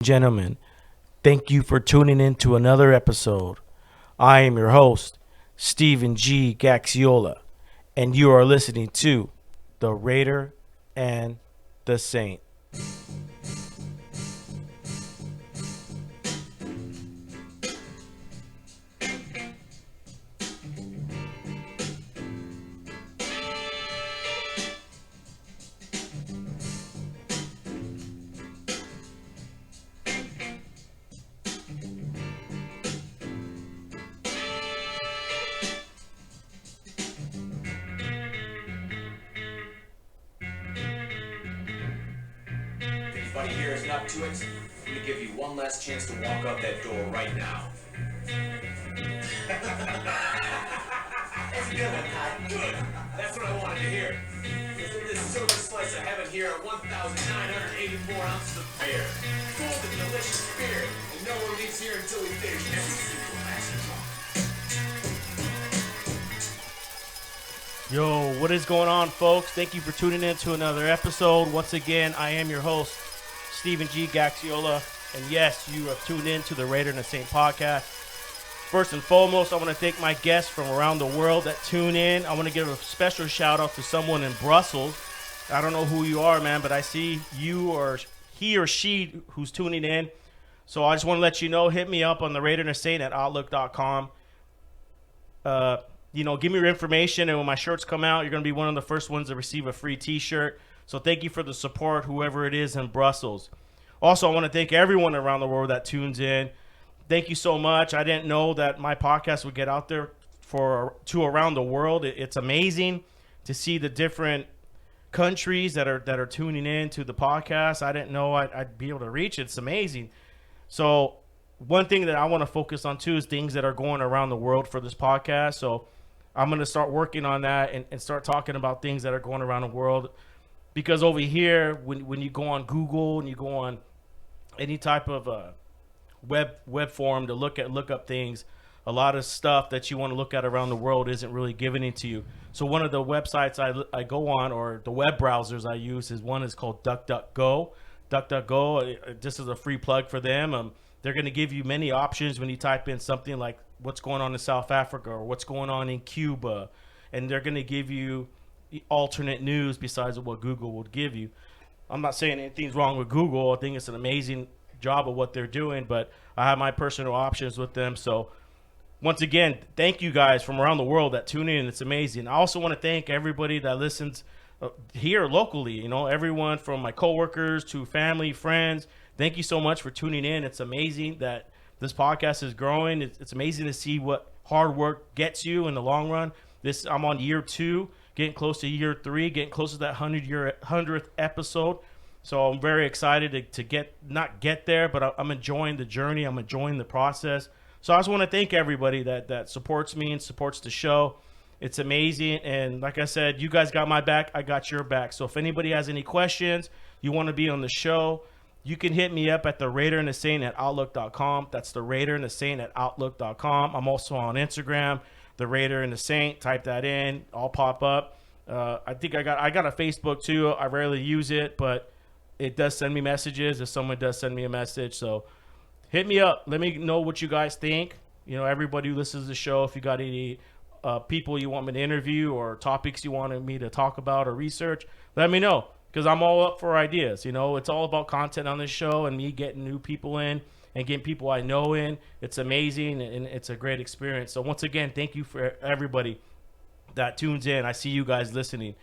gentlemen, thank you for tuning in to another episode. I am your host, Steven G. Gaxiola, and you are listening to The Raider and the Saint. Everybody here is not to it. I'm gonna give you one last chance to walk out that door right now. That's a good one, Todd. Good. That's what I wanted to hear. Isn't this silver slice of heaven here at 1,984 ounces of beer? Cold and delicious beer. And no one leaves here until we finish every single glass of drop. Yo, what is going on, folks? Thank you for tuning in to another episode. Once again, I am your host, Steven G. Gaxiola, and yes, you have tuned in to the Raider and the Saint podcast. First and foremost, I want to thank my guests from around the world that tune in. I want to give a special shout out to someone in Brussels. I don't know who you are, man, but I see you or he or she who's tuning in. So I just want to let you know, hit me up on the Raider and the Saint at outlook.com. Give me your information, and when my shirts come out, you're going to be one of the first ones to receive a free t-shirt. So thank you for the support, whoever it is in Brussels. Also, I want to thank everyone around the world that tunes in. Thank you so much. I didn't know that my podcast would get out there to around the world. It's amazing to see the different countries that are tuning in to the podcast. I didn't know I'd be able to reach it. It's amazing. So one thing that I want to focus on, too, is things that are going around the world for this podcast. So I'm going to start working on that and start talking about things that are going around the world. Because over here, when you go on Google and you go on any type of web form to look up things, a lot of stuff that you want to look at around the world isn't really given into you. So one of the websites I go on, or the web browsers I use, is called DuckDuckGo. DuckDuckGo, this is a free plug for them. They're going to give you many options when you type in something like what's going on in South Africa or what's going on in Cuba. And they're going to give you alternate news besides what Google would give you. I'm not saying anything's wrong with Google. I think it's an amazing job of what they're doing, but I have my personal options with them. So once again, thank you guys from around the world that tune in. It's amazing. I also want to thank everybody that listens here locally, everyone from my coworkers to family, friends. Thank you so much for tuning in. It's amazing that this podcast is growing. It's amazing to see what hard work gets you in the long run. I'm on year 2, getting close to year 3, getting close to that 100th episode. So I'm very excited to not get there, but I'm enjoying the journey. I'm enjoying the process. So I just want to thank everybody that supports me and supports the show. It's amazing. And like I said, you guys got my back. I got your back. So if anybody has any questions, you want to be on the show, you can hit me up at the Raider and the Saint at outlook.com. That's the Raider and the Saint at outlook.com. I'm also on Instagram, the Raider and the Saint. Type that in. I'll pop up. I think I got a Facebook too. I rarely use it, but it does send me messages if someone does send me a message. So hit me up. Let me know what you guys think. Everybody who listens to the show, if you got any people you want me to interview or topics you wanted me to talk about or research, let me know. Because I'm all up for ideas. It's all about content on this show and me getting new people in and getting people I know in. It's amazing and it's a great experience. So once again, thank you for everybody that tunes in. I see you guys listening.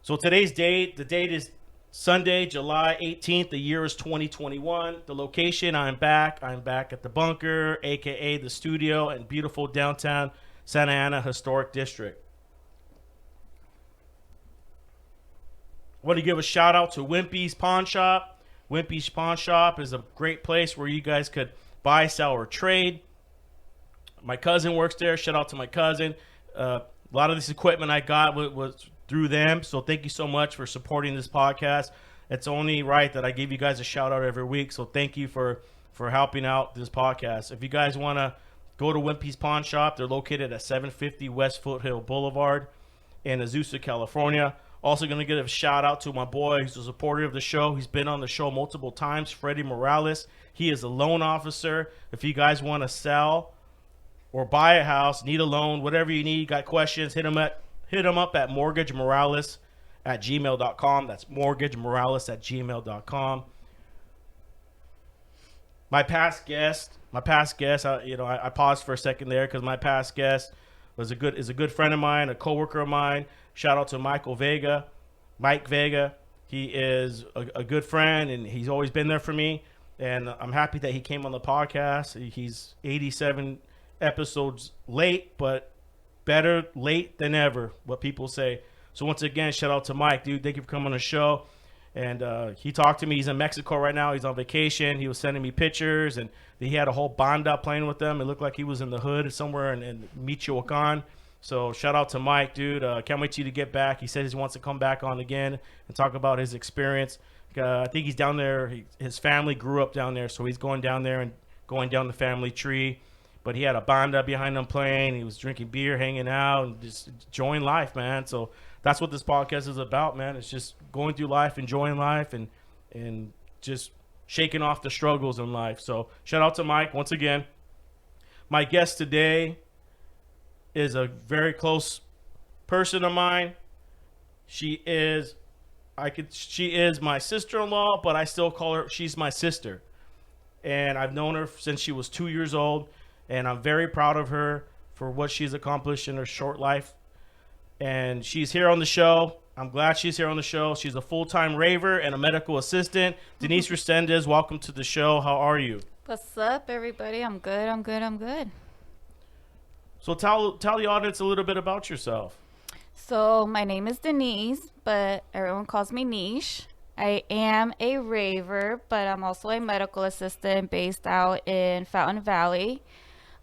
So today's date, the date is Sunday, July 18th. The year is 2021. The location, I'm back at the bunker, aka the studio in beautiful downtown Santa Ana Historic District. I want to give a shout out to Wimpy's Pawn Shop. Wimpy's Pawn Shop is a great place where you guys could buy, sell, or trade. My cousin works there. Shout out to my cousin. A lot of this equipment I got was through them. So thank you so much for supporting this podcast. It's only right that I give you guys a shout out every week. So thank you for helping out this podcast. If you guys want to go to Wimpy's Pawn Shop, they're located at 750 West Foothill Boulevard in Azusa, California. Also going to give a shout out to my boy who's a supporter of the show. He's been on the show multiple times, Freddie Morales. He is a loan officer. If you guys want to sell or buy a house, need a loan, whatever you need, got questions, hit him up at mortgagemorales@gmail.com. That's mortgagemorales@gmail.com. My past guest, I paused for a second there because my past guest is a good friend of mine, a coworker of mine. Shout out to Mike Vega. He is a good friend, and he's always been there for me. And I'm happy that he came on the podcast. He's 87 episodes late, but better late than ever, what people say. So once again, shout out to Mike, dude. Thank you for coming on the show. And he talked to me. He's in Mexico right now. He's on vacation. He was sending me pictures, and he had a whole banda playing with them. It looked like he was in the hood somewhere in Michoacan. So shout out to Mike, dude. Can't wait for you to get back. He says he wants to come back on again and talk about his experience. I think he's down there. His family grew up down there, so he's going down there and going down the family tree. But he had a banda behind him playing. He was drinking beer, hanging out, and just enjoying life, man. So that's what this podcast is about, man. It's just going through life, enjoying life, and just shaking off the struggles in life. So shout out to Mike once again. My guest today is a very close person of mine. She is my sister-in-law, but I still call her, she's my sister. And I've known her since she was 2 years old, and I'm very proud of her for what she's accomplished in her short life. And she's here on the show. I'm glad she's here on the show. She's a full-time raver and a medical assistant. Denise Resendez, welcome to the show. How are you? What's up, everybody? I'm good. So tell the audience a little bit about yourself. So my name is Denise, but everyone calls me Neesh. I am a raver, but I'm also a medical assistant based out in Fountain Valley.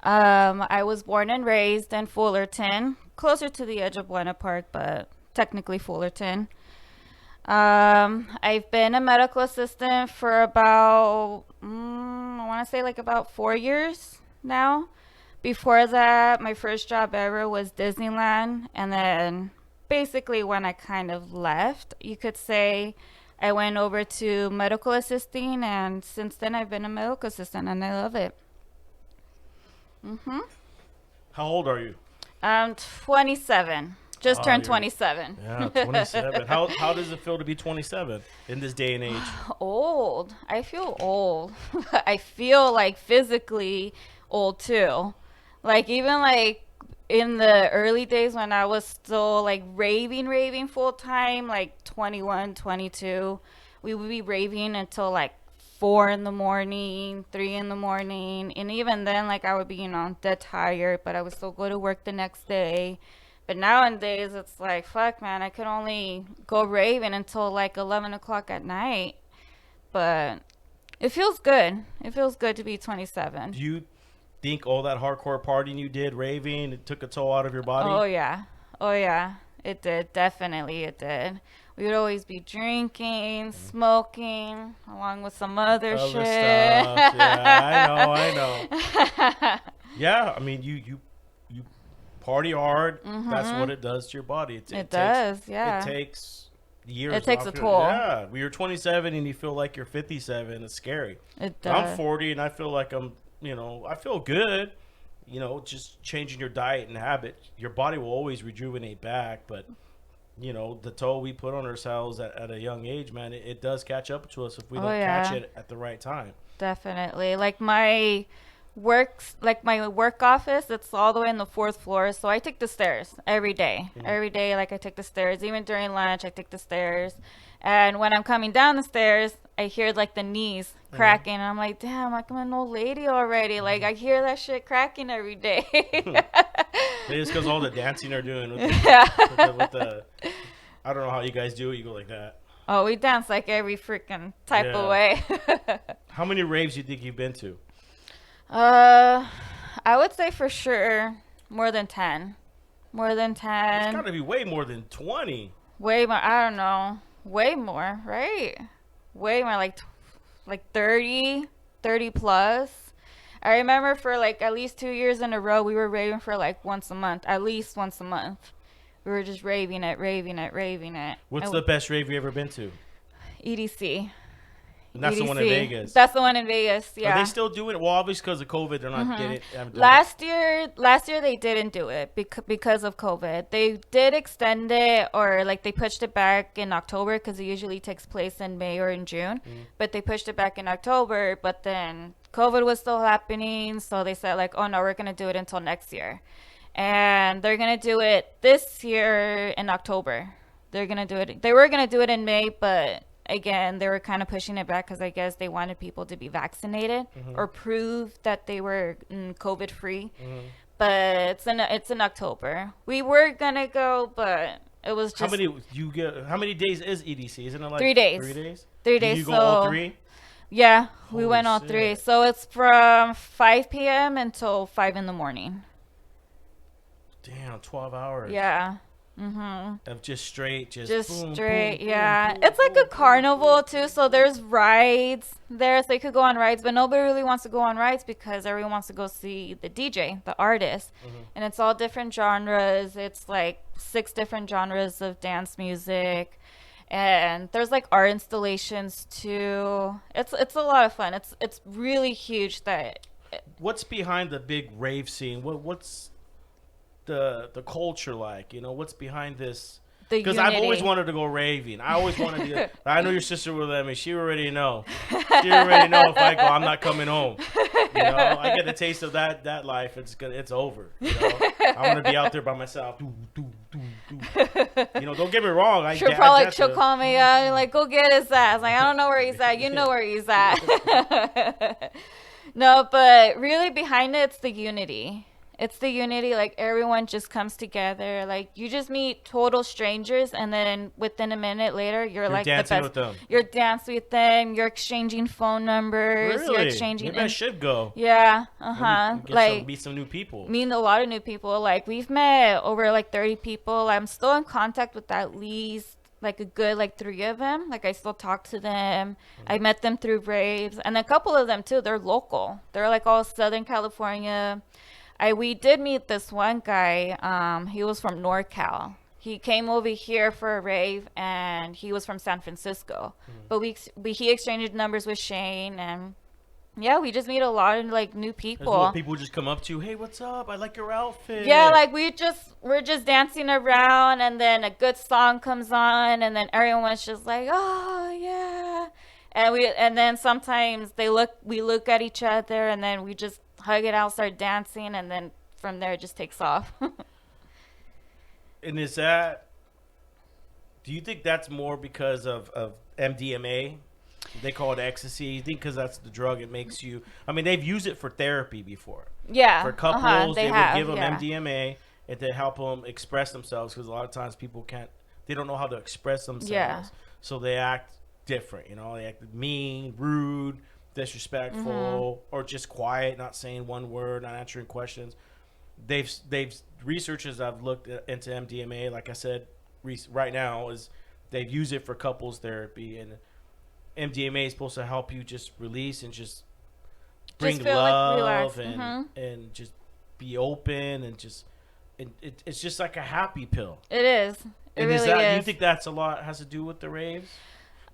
I was born and raised in Fullerton, closer to the edge of Buena Park, but technically Fullerton. I've been a medical assistant for about, I want to say like about 4 years now. Before that, my first job ever was Disneyland, and then basically when I kind of left, you could say, I went over to medical assisting, and since then I've been a medical assistant, and I love it. How old are you? I'm 27. Just turned 27. Yeah, 27. How does it feel to be 27 in this day and age? Old. I feel old. I feel like physically old too. Like even like in the early days when I was still like raving full time, like 21, 22, we would be raving until like 4 in the morning, 3 in the morning. And even then, like I would be, dead tired, but I would still go to work the next day. But nowadays it's like, fuck man, I could only go raving until like 11 o'clock at night. But it feels good. It feels good to be 27. Do you think all that hardcore partying you did, raving, it took a toll out of your body? Oh yeah. It did. Definitely it did. We would always be drinking, smoking, along with some other shit. Stuff. Yeah, I know. Yeah, I mean, you party hard. That's what it does to your body. It does, yeah. It takes years. It takes a toll. Yeah, when you're 27 and you feel like you're 57, it's scary. It does. I'm 40 and I feel like I feel good. Just changing your diet and habit, your body will always rejuvenate back. But the toll we put on ourselves at a young age, man, it does catch up to us if we don't catch it at the right time. Definitely. Like my work office, it's all the way in the 4th floor, so I take the stairs every day. Every day, like I take the stairs. Even during lunch, I take the stairs. And when I'm coming down the stairs, I hear like the knees cracking. And I'm like, damn, like I'm an old lady already. Like I hear that shit cracking every day. Maybe it's because all the dancing they're doing with the I don't know how you guys do it. You go like that. Oh, we dance like every freaking type of way. How many raves do you think you've been to? I would say for sure more than 10. More than 10. It's got to be way more than 20. Way more. I don't know. Way more, right? Way more, like 30 plus. I remember for like at least 2 years in a row, we were raving for like once a month, at least once a month. We were just raving it. What's And the best rave you ever been to? EDC. And that's the one in EDC. Vegas. That's the one in Vegas. Yeah. Are they still doing it? Well, obviously because of COVID, they're not getting it. haven't done Last year they didn't do it because of COVID. They did extend it, or like they pushed it back in October because it usually takes place in May or in June. But they pushed it back in October. But then COVID was still happening, so they said like, oh no, we're gonna do it until next year, and they're gonna do it this year in October. They're gonna do it. They were gonna do it in May, but again, they were kind of pushing it back because I guess they wanted people to be vaccinated or prove that they were COVID free. But it's in October. We were gonna go, but it was just how many days is EDC? Isn't it like 3 days? 3 days. 3 Did days. you go so all three? yeah, we Holy went all shit. 3. So it's from 5 p.m. until 5 in the morning. Damn, 12 hours. Yeah. Of just straight, Just boom, straight, boom, yeah. boom, It's like boom, a carnival too, so there's rides there, so you could go on rides, but nobody really wants to go on rides because everyone wants to go see the DJ, the artist. And it's all different genres. It's like 6 different genres of dance music. And there's like art installations too. It's a lot of fun. It's really huge. What's behind the big rave scene? What's the culture like? You know, what's behind this? Because I've always wanted to go raving. I always wanted to. I know your sister will let me. She already know. She already know if I go, I'm not coming home. You know, I get a taste of that life. It's over. You know, I'm gonna be out there by myself. You know, don't get me wrong. She'll call me like, go get his ass. Like, I don't know where he's at. You know where he's at. No, but really behind it, it's the unity. It's the unity, like everyone just comes together. Like you just meet total strangers, and then within a minute later, you're like dancing the best. with them. You're dancing with them. You're exchanging phone numbers. Really? You're exchanging. Maybe I should go. Yeah. Meet some new people. Meet a lot of new people. Like we've met over like 30 people. I'm still in contact with at least like a good like 3 of them. Like I still talk to them. I met them through Raves, and a couple of them too. They're local. They're like all Southern California. We did meet this one guy. He was from NorCal. He came over here for a rave, and he was from San Francisco. But he exchanged numbers with Shane, and yeah, we just meet a lot of like new people. People just come up to you, hey, what's up? I like your outfit. Yeah, like we're just dancing around, and then a good song comes on, and then everyone's just like, oh yeah, and then sometimes we look at each other, and then we just hug it out, start dancing, and then from there it just takes off. And do you think that's more because of MDMA? They call it ecstasy. You think because that's the drug it makes you? I mean, they've used it for therapy before. Yeah. For couples, they would give them yeah. MDMA and to help them express themselves, because a lot of times people they don't know how to express themselves. Yeah. So they act different, you know, they act mean, rude, disrespectful, or just quiet, not saying one word, not answering questions. They've researchers I've looked into MDMA, like I said, right now is they've used it for couples therapy, and MDMA is supposed to help you just release and just bring love and just be open and just it's just like a happy pill. It is. It and really do is. you think that's a lot has to do with the raves?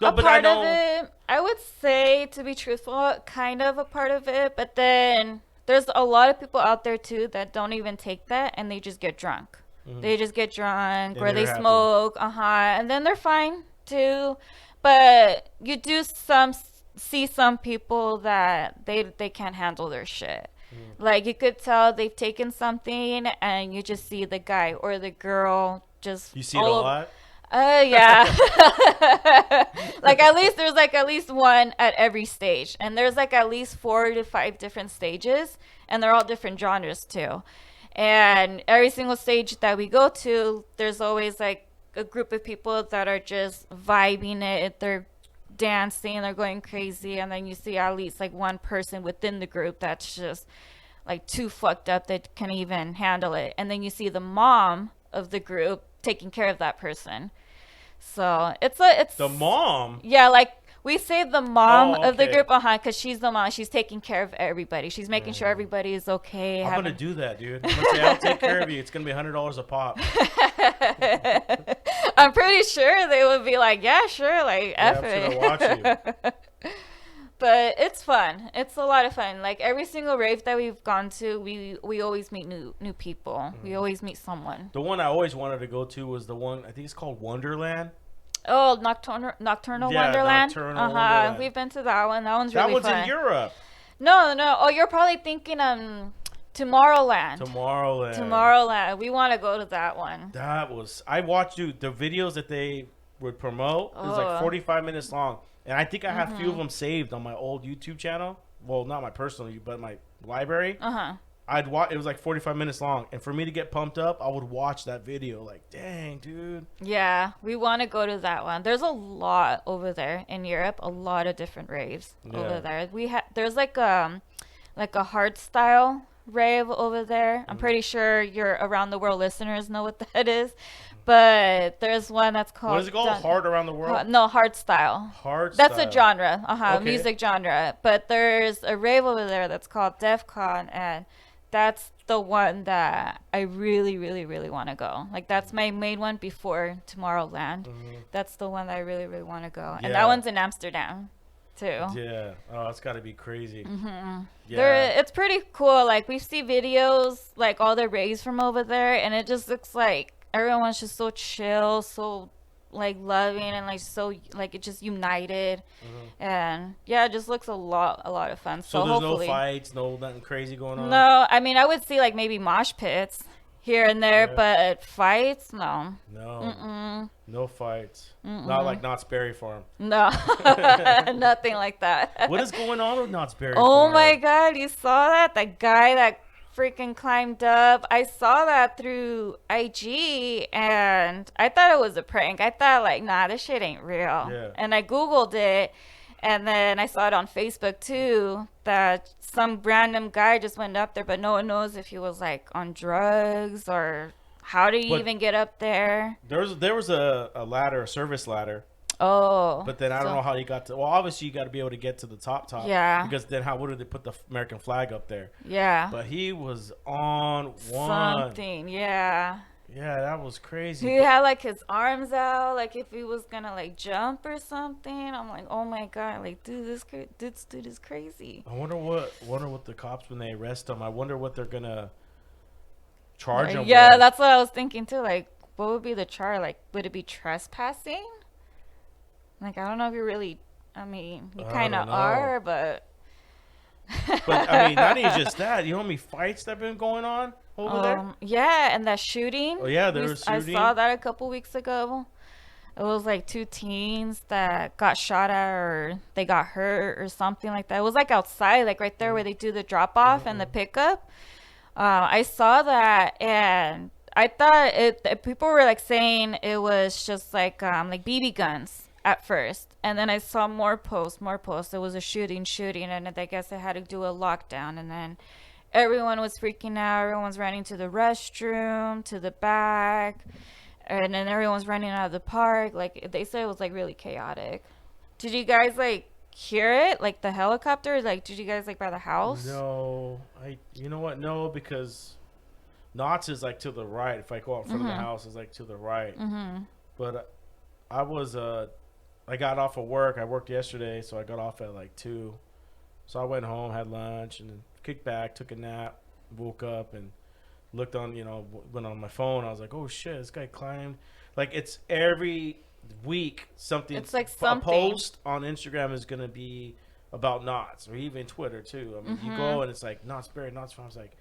No, a part of it, I would say, to be truthful, kind of a part of it. But then there's a lot of people out there too that don't even take that, and they just get drunk. They just get drunk, or they smoke, and then they're fine too. But you do see some people that they can't handle their shit. Like you could tell they've taken something, and you just see the guy or the girl just. You see it a lot. Yeah. Like there's at least one at every stage, and there's like at least 4 to 5 different stages, and they're all different genres too. And every single stage that we go to, there's always like a group of people that are just vibing it. They're dancing, they're going crazy, and then you see at least like one person within the group that's just like too fucked up that can't even handle it. And then you see the mom of the group taking care of that person. So it's the mom. Yeah, like We say the mom Oh, of the okay. group, because she's the mom. She's taking care of everybody. She's making sure everybody is okay. I'm gonna do that, dude. I'm gonna say I'll take care of you. It's gonna be $100 a pop. I'm pretty sure they would be like, yeah, sure, like, Yeah, F I'm it. sure I'll watch you. But it's fun. It's a lot of fun. Like every single rave that we've gone to, we always meet new people. We always meet someone. The one I always wanted to go to was the one I think it's called Wonderland. Oh, Nocturnal Yeah, Wonderland. Nocturnal Wonderland. We've been to that one. That one's That really one's fun. in Europe. No. Oh, you're probably thinking Tomorrowland. Tomorrowland. We want to go to that one. I watched the videos that they would promote. It was like 45 minutes long. And I think I have a few of them saved on my old YouTube channel. Well, not my personal, but my library. I'd watch. It was like 45 minutes long, and for me to get pumped up, I would watch that video. Like, dang, dude. Yeah, we want to go to that one. There's a lot over there in Europe. A lot of different raves over there. There's like a hard style rave over there. I'm pretty sure your around the world listeners know what that is. But there's one that's called... What is it called? Hard Around the World? No, hard style. That's a genre. Okay. Music genre. But there's a rave over there that's called DEF CON, and that's the one that I really, really, really want to go. Like, that's my main one before Tomorrowland. That's the one that I really, really want to go. And that one's in Amsterdam, too. Yeah. Oh, it's got to be crazy. Yeah. It's pretty cool. Like, we see videos, like, all the raves from over there, and it just looks like everyone's just so chill, so like loving, and like so like it just united, and yeah, it just looks a lot of fun. So there's hopefully, no fights, nothing crazy going on. No, I mean I would see like maybe mosh pits here and there, but fights, no. No fights. Not like Knott's Berry Farm. No, nothing like that. What is going on with Knott's Berry Farm? Oh my God, you saw that? That guy that freaking climbed up. I saw that through IG, and I thought it was a prank. I thought like, nah, this shit ain't real. Yeah. And I Googled it, and then I saw it on Facebook too, that some random guy just went up there, but no one knows if he was like on drugs or how did he even get up there. There was a ladder, a service ladder. Oh. But then I don't know how he got to. Well, obviously you got to be able to get to the top. Yeah. Because then how would they put the American flag up there? Yeah. But he was on one. Something. Yeah. Yeah, that was crazy. He had like his arms out, like if he was gonna like jump or something. I'm like, oh my God, like dude, this dude is crazy. I wonder what the cops, when they arrest him, I wonder what they're gonna charge him. Yeah, with. that's what I was thinking too. Like, what would be the charge? Like, would it be trespassing? Like, I don't know if you really. I mean, you kind of are, but. But I mean, not even just that. You know how many fights that have been going on over there? Yeah, and that shooting. Oh yeah, there was shooting. I saw that a couple weeks ago. It was like 2 teens that got shot at, or they got hurt or something like that. It was like outside, like right there where they do the drop off and the pickup. I saw that, and I thought people were like saying it was just like BB guns at first, and then I saw more posts. It was a shooting, and I guess they had to do a lockdown, and then everyone was freaking out. Everyone's running to the restroom, to the back, and then everyone's running out of the park. Like they said, it was like really chaotic. Did you guys like hear it? Like the helicopter? Like, did you guys like by the house? No, you know what? No, because Knott's is like to the right. If I go out in front of the house, it's like to the right. But I got off of work. I worked yesterday, so I got off at like 2. So I went home, had lunch, and then kicked back, took a nap, woke up, and looked on, went on my phone. I was like, oh shit, this guy climbed. Like, it's every week something. It's like a post on Instagram is going to be about Knott's, or even Twitter too. I mean, you go and it's like, Knott's Berry, Knott's Farm. I was like,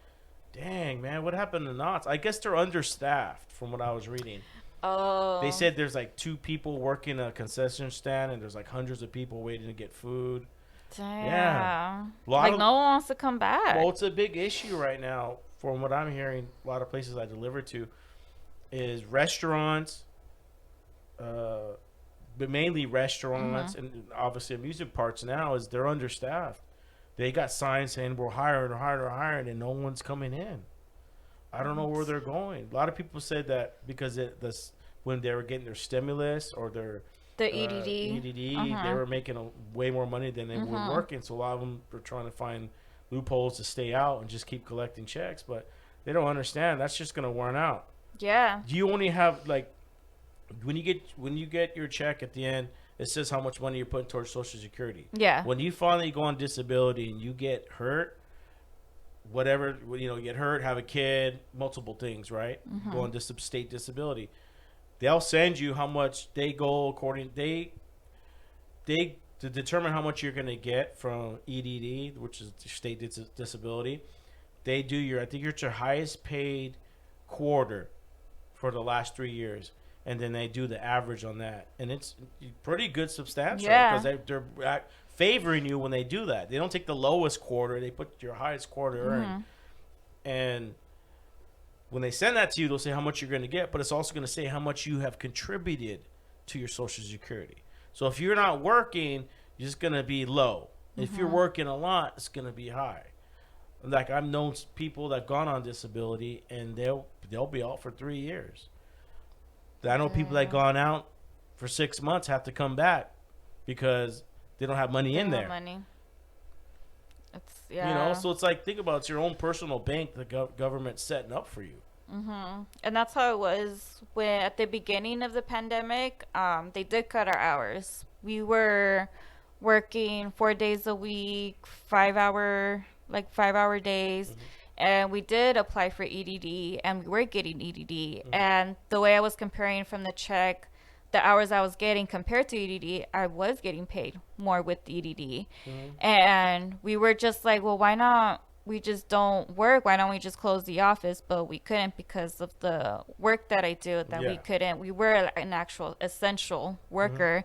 dang, man, what happened to Knott's? I guess they're understaffed from what I was reading. Oh. They said there's like 2 people working a concession stand, and there's like hundreds of people waiting to get food. Damn. Yeah. Like no one wants to come back. Well, it's a big issue right now from what I'm hearing. A lot of places I deliver to is restaurants, but mainly restaurants and obviously amusement parks now is they're understaffed. They got signs saying we're hiring, and no one's coming in. I don't know where they're going. A lot of people said that because when they were getting their stimulus or The EDD. EDD, they were making way more money than they were working. So a lot of them were trying to find loopholes to stay out and just keep collecting checks. But they don't understand that's just gonna wear out. Yeah. You only have like when you get your check at the end, it says how much money you're putting towards Social Security. Yeah. When you finally go on disability and you get hurt, whatever, you get hurt, have a kid, multiple things, right? Go on state disability. They'll send you how much they go according they to determine how much you're going to get from EDD, which is state disability. They do I think it's your highest paid quarter for the last 3 years, and then they do the average on that, and it's pretty good, substantial, because they're favoring you when they do that. They don't take the lowest quarter; they put your highest quarter earned, and when they send that to you, they'll say how much you're going to get, but it's also going to say how much you have contributed to your Social Security. So if you're not working, you're just going to be low. If you're working a lot, it's going to be high. Like I've known people that gone on disability and they'll be out for 3 years. I know people that gone out for 6 months have to come back because they don't have money in there. Money. So it's like, think about it, it's your own personal bank the government's setting up for you. And that's how it was when at the beginning of the pandemic. They did cut our hours. We were working 4 days a week, 5 hour days. And we did apply for EDD, and we were getting EDD. And the way I was comparing from the check, the hours I was getting compared to EDD, I was getting paid more with EDD. And we were just like, well, why not? We just don't work. Why don't we just close the office? But we couldn't because of the work that I do, that we couldn't. We were an actual essential worker.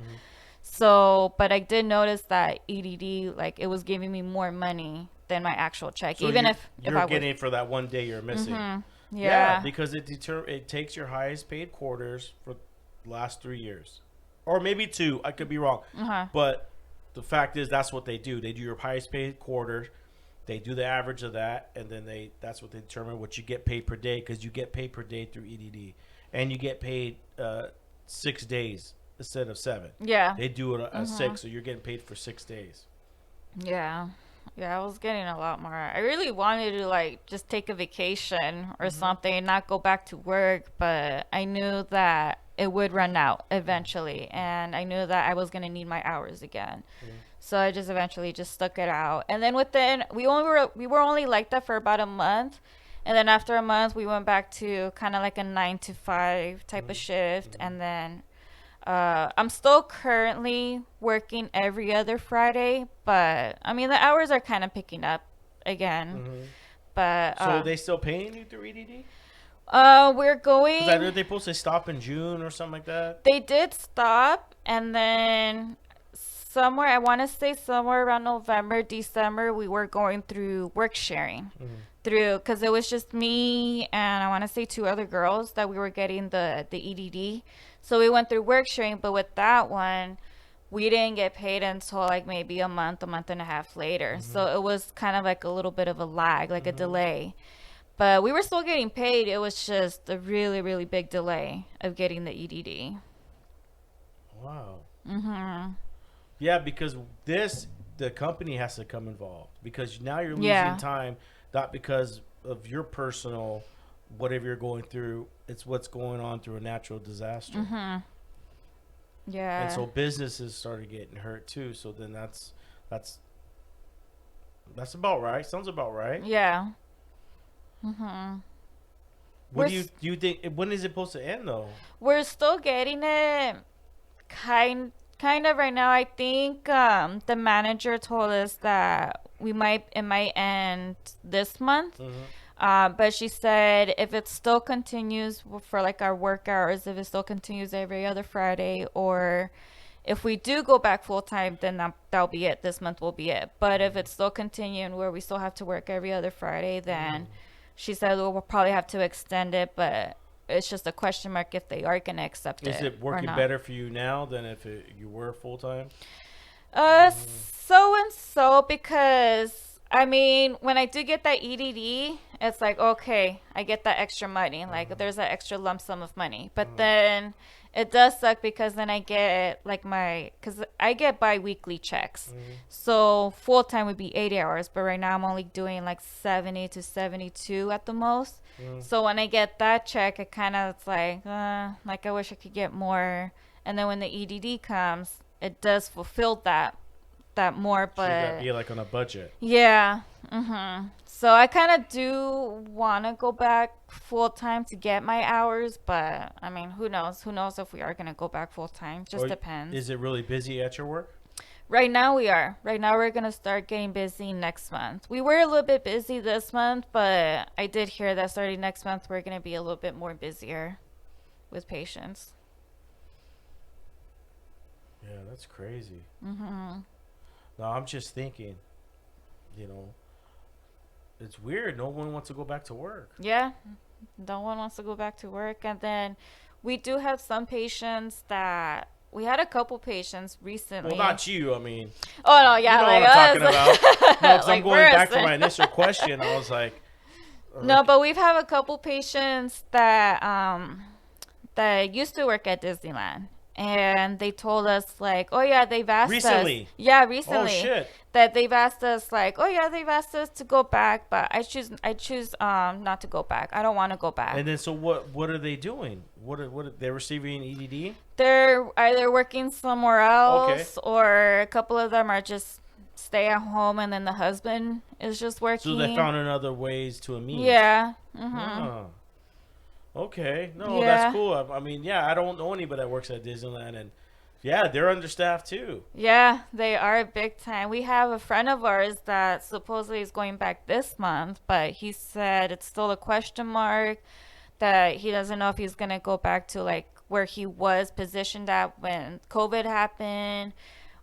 So, but I did notice that EDD, like, it was giving me more money than my actual check, so even if you're I getting it for that 1 day you're missing. Because it takes your highest paid quarters for the last 3 years, or maybe 2. I could be wrong, but the fact is that's what they do. They do your highest paid quarter, they do the average of that, and then that's what they determine what you get paid per day, because you get paid per day through EDD, and you get paid 6 days instead of 7. They do it at 6, so you're getting paid for 6 days. I was getting a lot more. I really wanted to like just take a vacation or something and not go back to work, but I knew that it would run out eventually, and I knew that I was going to need my hours again. So I just eventually just stuck it out. And then we were only like that for about a month. And then after a month, we went back to kind of like a 9 to 5 type of shift. And then I'm still currently working every other Friday, but I mean the hours are kind of picking up again. But so are they still paying you through EDD? We're going. Because I know they're supposed to stop in June or something like that. They did stop, and then I want to say somewhere around November, December, we were going through work sharing. Because it was just me and I want to say 2 other girls that we were getting the EDD. So we went through work sharing, but with that one, we didn't get paid until like maybe a month and a half later. So it was kind of like a little bit of a lag, like a delay. But we were still getting paid. It was just a really, really big delay of getting the EDD. Wow. Yeah, because the company has to come involved, because now you're losing time, not because of your personal, whatever you're going through. It's what's going on through a natural disaster. And so businesses started getting hurt too. So then that's about right. Sounds about right. What do you think? When is it supposed to end though? We're still getting it kind of right now. I think the manager told us that it might end this month. But she said if it still continues for like our work hours, if it still continues every other Friday, or if we do go back full time, then that'll be it. This month will be it. But if it's still continuing where we still have to work every other Friday, then she said we'll probably have to extend it. But it's just a question mark if they are going to accept it. Is it working better for you now than if you were full time? So and so, because I mean, when I do get that EDD, it's like, okay, I get that extra money. Like, there's that extra lump sum of money. But then it does suck because then I get, like, because I get bi-weekly checks. So full time would be 80 hours. But right now I'm only doing, like, 70 to 72 at the most. So when I get that check, it kind of, it's like I wish I could get more. And then when the EDD comes, it does fulfill that more, So you gotta but be like on a budget. yeah. So I kind of do want to go back full time to get my hours, but I mean, who knows? Who knows if we are going to go back full time? Just Or depends. Is it really busy at your work? Right now we are. Right now we're going to start getting busy next month. We were a little bit busy this month, but I did hear that starting next month we're going to be a little bit more busier with patients. Yeah, that's crazy. No, I'm just thinking, it's weird. No one wants to go back to work. Yeah, no one wants to go back to work. And then we do have some patients that we had a couple patients recently. Well, not you. I mean, oh no, yeah, you know like what I'm talking us. about. No, because Like I'm going back to person. my initial question. I was like, No, but we've had a couple patients that used to work at Disneyland. And they told us like, oh yeah, they've asked Recently? us. Yeah, recently. Oh shit. That they've asked us like, oh yeah, they've asked us to go back, but I choose not to go back. I don't want to go back. And then so what are they doing? What are they receiving EDD? They're either working somewhere else, Okay. or a couple of them are just stay at home, and then the husband is just working. So they found another ways to amuse. Yeah. Ah. Okay. No, Yeah. that's cool. I mean, yeah, I don't know anybody that works at Disneyland, and yeah, they're understaffed too. Yeah, they are big time. We have a friend of ours that supposedly is going back this month, but he said it's still a question mark, that he doesn't know if he's going to go back to like where he was positioned at when COVID happened,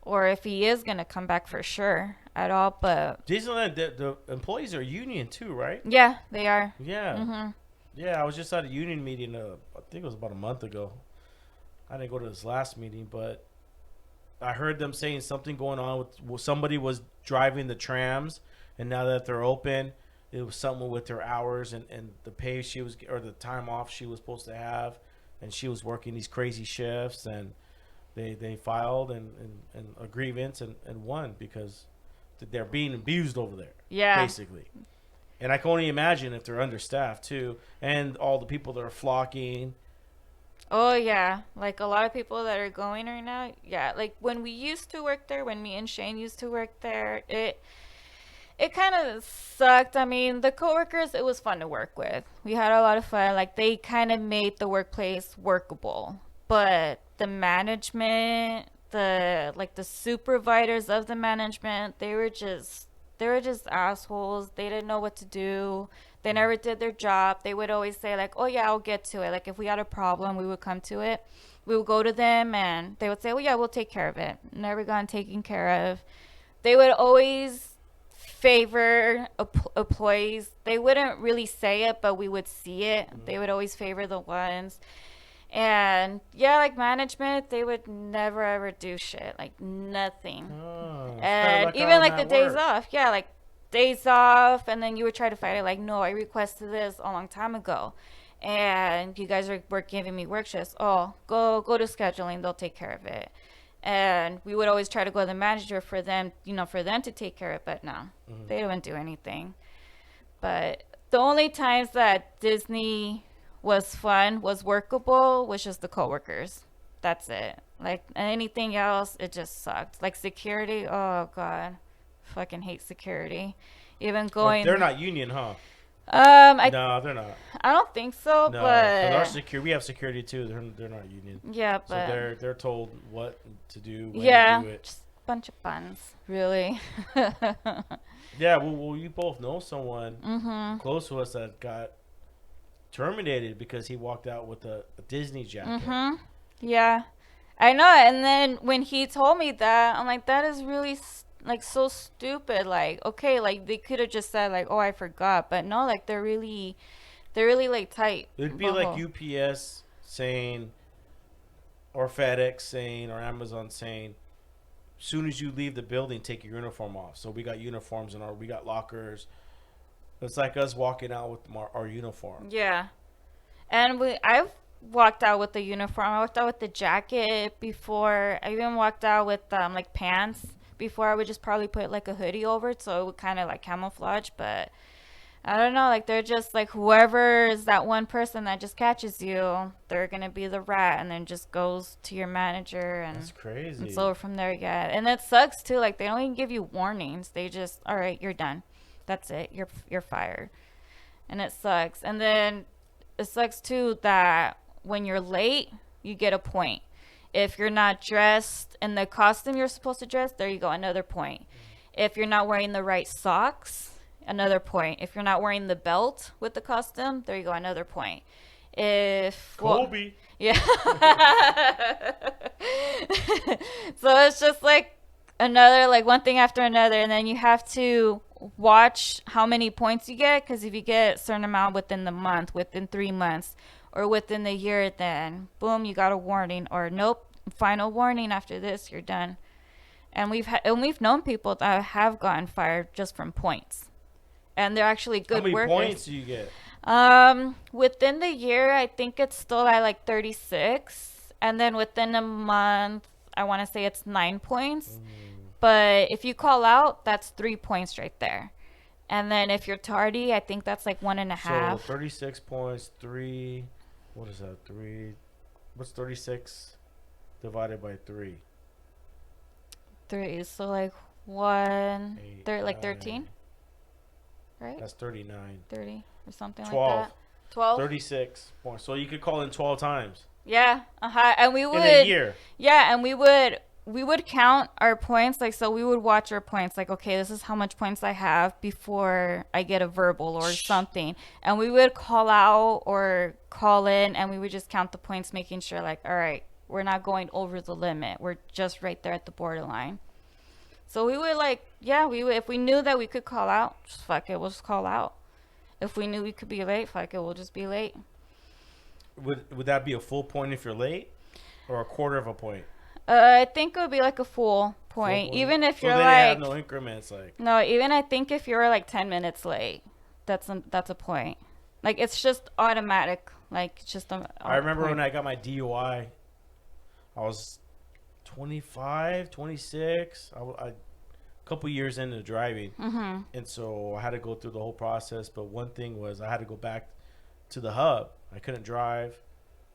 or if he is going to come back for sure at all. But Disneyland, the employees are union too, right? yeah, they are. Yeah. Yeah, I was just at a union meeting, I think it was about a month ago. I didn't go to this last meeting, but I heard them saying something going on with somebody was driving the trams, and now that they're open, it was something with their hours and the pay she was, or the time off she was supposed to have, and she was working these crazy shifts, and they filed and a grievance and won because they're being abused over there. Yeah. Basically. And I can only imagine if they're understaffed too, and all the people that are flocking. Oh yeah, like a lot of people that are going right now. Yeah, like when we used to work there, when me and Shane used to work there, it kind of sucked. I mean, the coworkers, it was fun to work with. We had a lot of fun. Like they kind of made the workplace workable. But the management, the supervisors of the management, they were just assholes. They didn't know what to do. They never did their job. They would always say like, "Oh yeah, I'll get to it." Like if we had a problem, we would come to it. We would go to them and they would say, "Oh yeah, we'll take care of it." Never gotten taken care of. They would always favor employees. They wouldn't really say it, but we would see it. They would always favor the ones. And yeah, like management, they would never ever do shit, like nothing. Oh, it's kinda And like even on like the that days work. off, yeah, like days off, and then you would try to fight it, like, no, I requested this a long time ago, and you guys were giving me work shifts. Oh, go to scheduling, they'll take care of it. And we would always try to go to the manager for them, for them to take care of it, but no, they don't do anything. But the only times that Disney was fun, was workable, was just the coworkers. That's it. Like anything else, it just sucked. Like security, oh god, fucking hate security. Even But going, they're not union, huh? I No, they're not. don't think so, No, 'cause our but we have security too. They're not union. yeah, So but they're told what to do, when yeah, to do it. just a bunch of buns, really. Yeah, well, you both know someone close to us that got terminated because he walked out with a Disney jacket. Yeah, I know. And then when he told me that, I'm like, that is really like so stupid. Like, okay, like they could have just said like, oh, I forgot, but no, like they're really like tight. It'd be like UPS saying, or FedEx saying, or Amazon saying, soon as you leave the building, take your uniform off. So we got uniforms we got lockers. It's like us walking out with our uniform. Yeah. And I've walked out with the uniform. I walked out with the jacket before. I even walked out with like pants before. I would just probably put like a hoodie over it so it would kind of like camouflage. But I don't know. Like they're just like whoever is that one person that just catches you, they're gonna be the rat, and then just goes to your manager, and That's crazy. and so from there, yeah. And it sucks too. Like they don't even give you warnings. They just, all right, you're done. That's it. You're fired, and it sucks. And then it sucks too that when you're late, you get a point. If you're not dressed in the costume you're supposed to dress, there you go, another point. If you're not wearing the right socks, another point. If you're not wearing the belt with the costume, there you go, another point. If Kobe. yeah. So it's just like another, like one thing after another, and then you have to watch how many points you get, because if you get a certain amount within the month, within 3 months, or within the year, then boom, you got a warning, or nope, final warning, after this you're done. And we've known people that have gotten fired just from points, and they're actually good How many workers. points do you get? Within the year, I think it's still at like 36, and then within a month, I want to say it's 9 points. But if you call out, that's 3 points right there. And then if you're tardy, I think that's like 1.5. So 36 points, 3. What is that? 3. What's 36 divided by 3? 3. So like one, Eight, like 9. 13, right? That's 39. 30 or something 12. like that. 12. 36 points. So you could call in 12 times Yeah. And we would. in a year. Yeah, and we would count our points, like, so we would watch our points, like, okay, this is how much points I have before I get a verbal or something, and we would call out or call in, and we would just count the points, making sure, like, all right, we're not going over the limit, we're just right there at the borderline. So we would, like, yeah, we would, if we knew that we could call out, just fuck it, we'll just call out. If we knew we could be late, fuck it, we'll just be late. Would that be a full point if you're late, or a quarter of a point? I think it would be like a full point, Full point? even if So you're they like have no increments, like. no, even I think if you're like 10 minutes late, that's a point. Like it's just automatic. Like it's just I remember when I got my DUI, I was 25, 26. A couple years into driving, and so I had to go through the whole process. But one thing was I had to go back to the hub. I couldn't drive,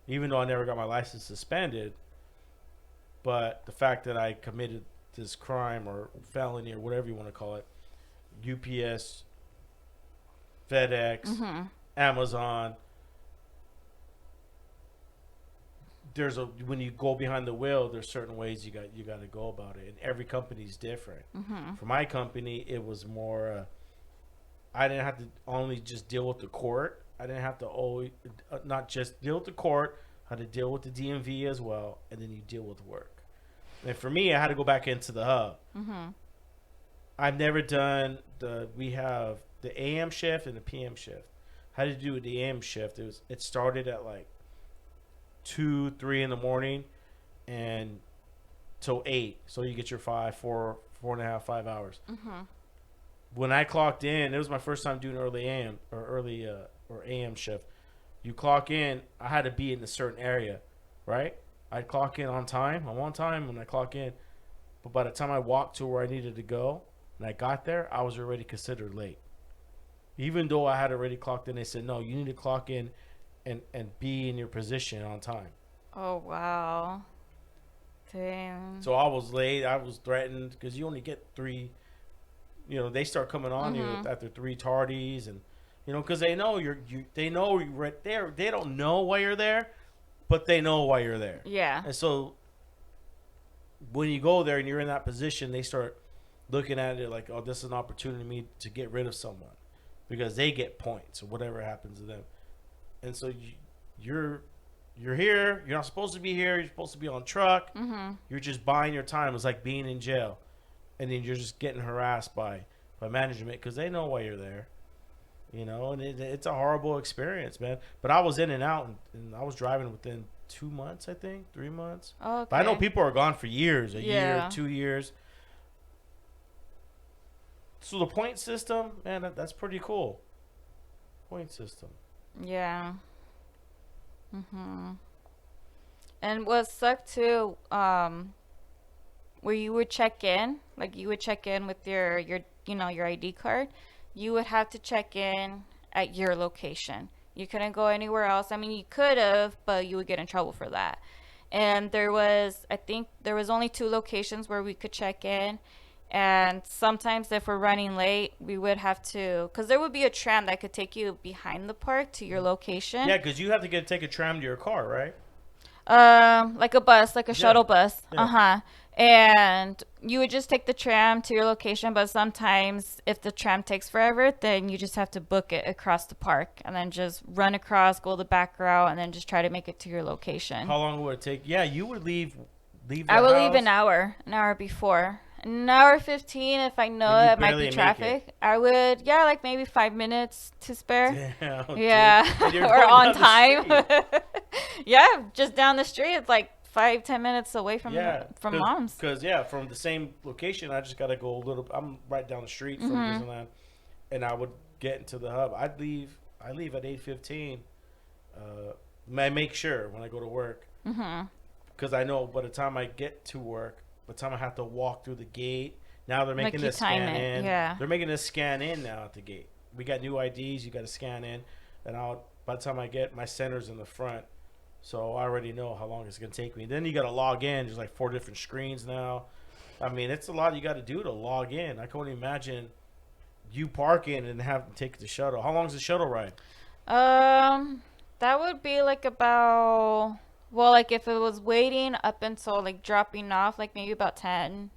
even though I never got my license suspended. But the fact that I committed this crime or felony or whatever you want to call it, UPS, FedEx, Amazon, when you go behind the wheel, there's certain ways you got to go about it, and every company's different. For my company, it was more. I didn't have to only just deal with the court. I didn't have to always not just deal with the court. I had to deal with the DMV as well, and then you deal with work. And for me, I had to go back into the hub. I've never done we have the AM shift and the PM shift. How to do the AM shift? It started at like 2, 3 in the morning, and till 8. So you get your 4.5, 5 hours. When I clocked in, it was my first time doing early AM or AM shift. You clock in, I had to be in a certain area, right? I'd clock in on time. I'm on time when I clock in. But by the time I walked to where I needed to go and I got there, I was already considered late. Even though I had already clocked in, they said, no, you need to clock in and be in your position on time. Oh, wow. Damn. So I was late. I was threatened because you only get 3. They start coming on you after 3 tardies, and because they know they know you're right there. They don't know why you're there, but they know why you're there. Yeah. And so when you go there and you're in that position, they start looking at it like, oh, this is an opportunity to get rid of someone because they get points or whatever happens to them. And so you're here. You're not supposed to be here. You're supposed to be on truck. You're just buying your time. It's like being in jail. And then you're just getting harassed by management because they know why you're there. And it's a horrible experience, man. But I was in and out, and I was driving within 2 months, I think, 3 months. Okay. But I know people are gone for years, a year, Yeah. 2 years. So the point system, man, that's pretty cool. Point system. Yeah. And what sucked too, where you would check in, like you would check in with your your ID card, you would have to check in at your location. You couldn't go anywhere else. I mean, you could have, but you would get in trouble for that. And I think there was only 2 locations where we could check in. And sometimes if we're running late, we would have to, because there would be a tram that could take you behind the park to your location. Yeah, because you have to take a tram to your car, right? Like a bus, like a shuttle bus. Yeah. And you would just take the tram to your location, but sometimes if the tram takes forever, then you just have to book it across the park and then just run across, go the back route, and then just try to make it to your location. How long would it take? Yeah, you would leave the I would leave house. an hour before. An hour 15 if I know And you it might barely be make traffic. I would, like maybe 5 minutes to spare. Damn, Yeah, dude. And you're or going on down the time. street. Yeah, just down the street. It's like 5-10 minutes away from Cause, mom's. Because from the same location, I just gotta go a little. I'm right down the street from Disneyland, and I would get into the hub. I leave at 8:15. I make sure when I go to work, because I know by the time I get to work, by the time I have to walk through the gate, now they're making you us time scan it, in. yeah. They're making us scan in now at the gate. We got new IDs. You got to scan in, and by the time I get, my center's in the front. So I already know how long it's going to take me. Then you got to log in. There's like 4 different screens now. I mean, it's a lot you got to do to log in. I can't imagine you parking and having to take the shuttle. How long is the shuttle ride? That would be like like if it was waiting up until like dropping off, like maybe about 10-15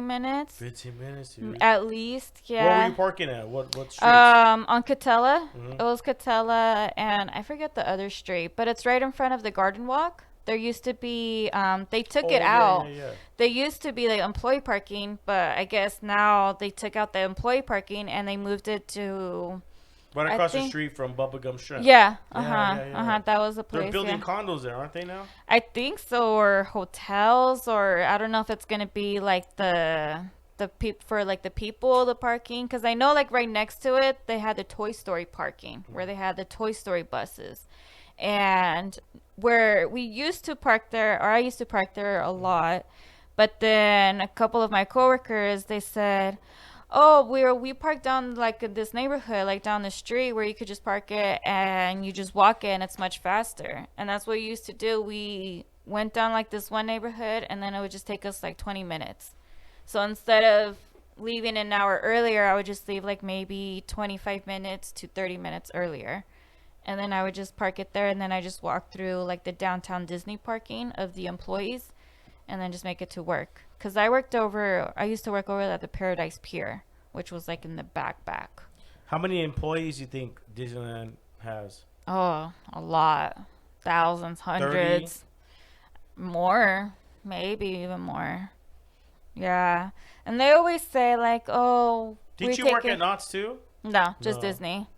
minutes. 15 minutes, dude. At least, yeah. Where were you parking at? What streets? On Catella. Mhm. It was Catella, and I forget the other street, but it's right in front of the Garden Walk. There used to be, they took it out. Yeah. They used to be like employee parking, but I guess now they took out the employee parking and they moved it to. Right across the street from Bubblegum Shrimp. Yeah. Yeah. That was the place. They're building yeah. condos there, aren't they now? I think so, or hotels, or I don't know if it's gonna be like the people, the parking, because I know like right next to it they had the Toy Story parking where they had the Toy Story buses, and where we used to park there, or I used to park there a lot, but then a couple of my coworkers, they said, oh, we parked down like this neighborhood, like down the street where you could just park it and you just walk it and it's much faster. And that's what we used to do. We went down like this one neighborhood and then it would just take us like 20 minutes. So instead of leaving an hour earlier, I would just leave like maybe 25 minutes to 30 minutes earlier. And then I would just park it there and then I just walk through like the downtown Disney parking of the employees and then just make it to work. Because I used to work over at the Paradise Pier, which was like in the back. How many employees do you think Disneyland has? Oh, a lot. Thousands, hundreds. 30? More. Maybe even more. Yeah. And they always say like, oh. Did you work at Knott's too? No, just No. Disney.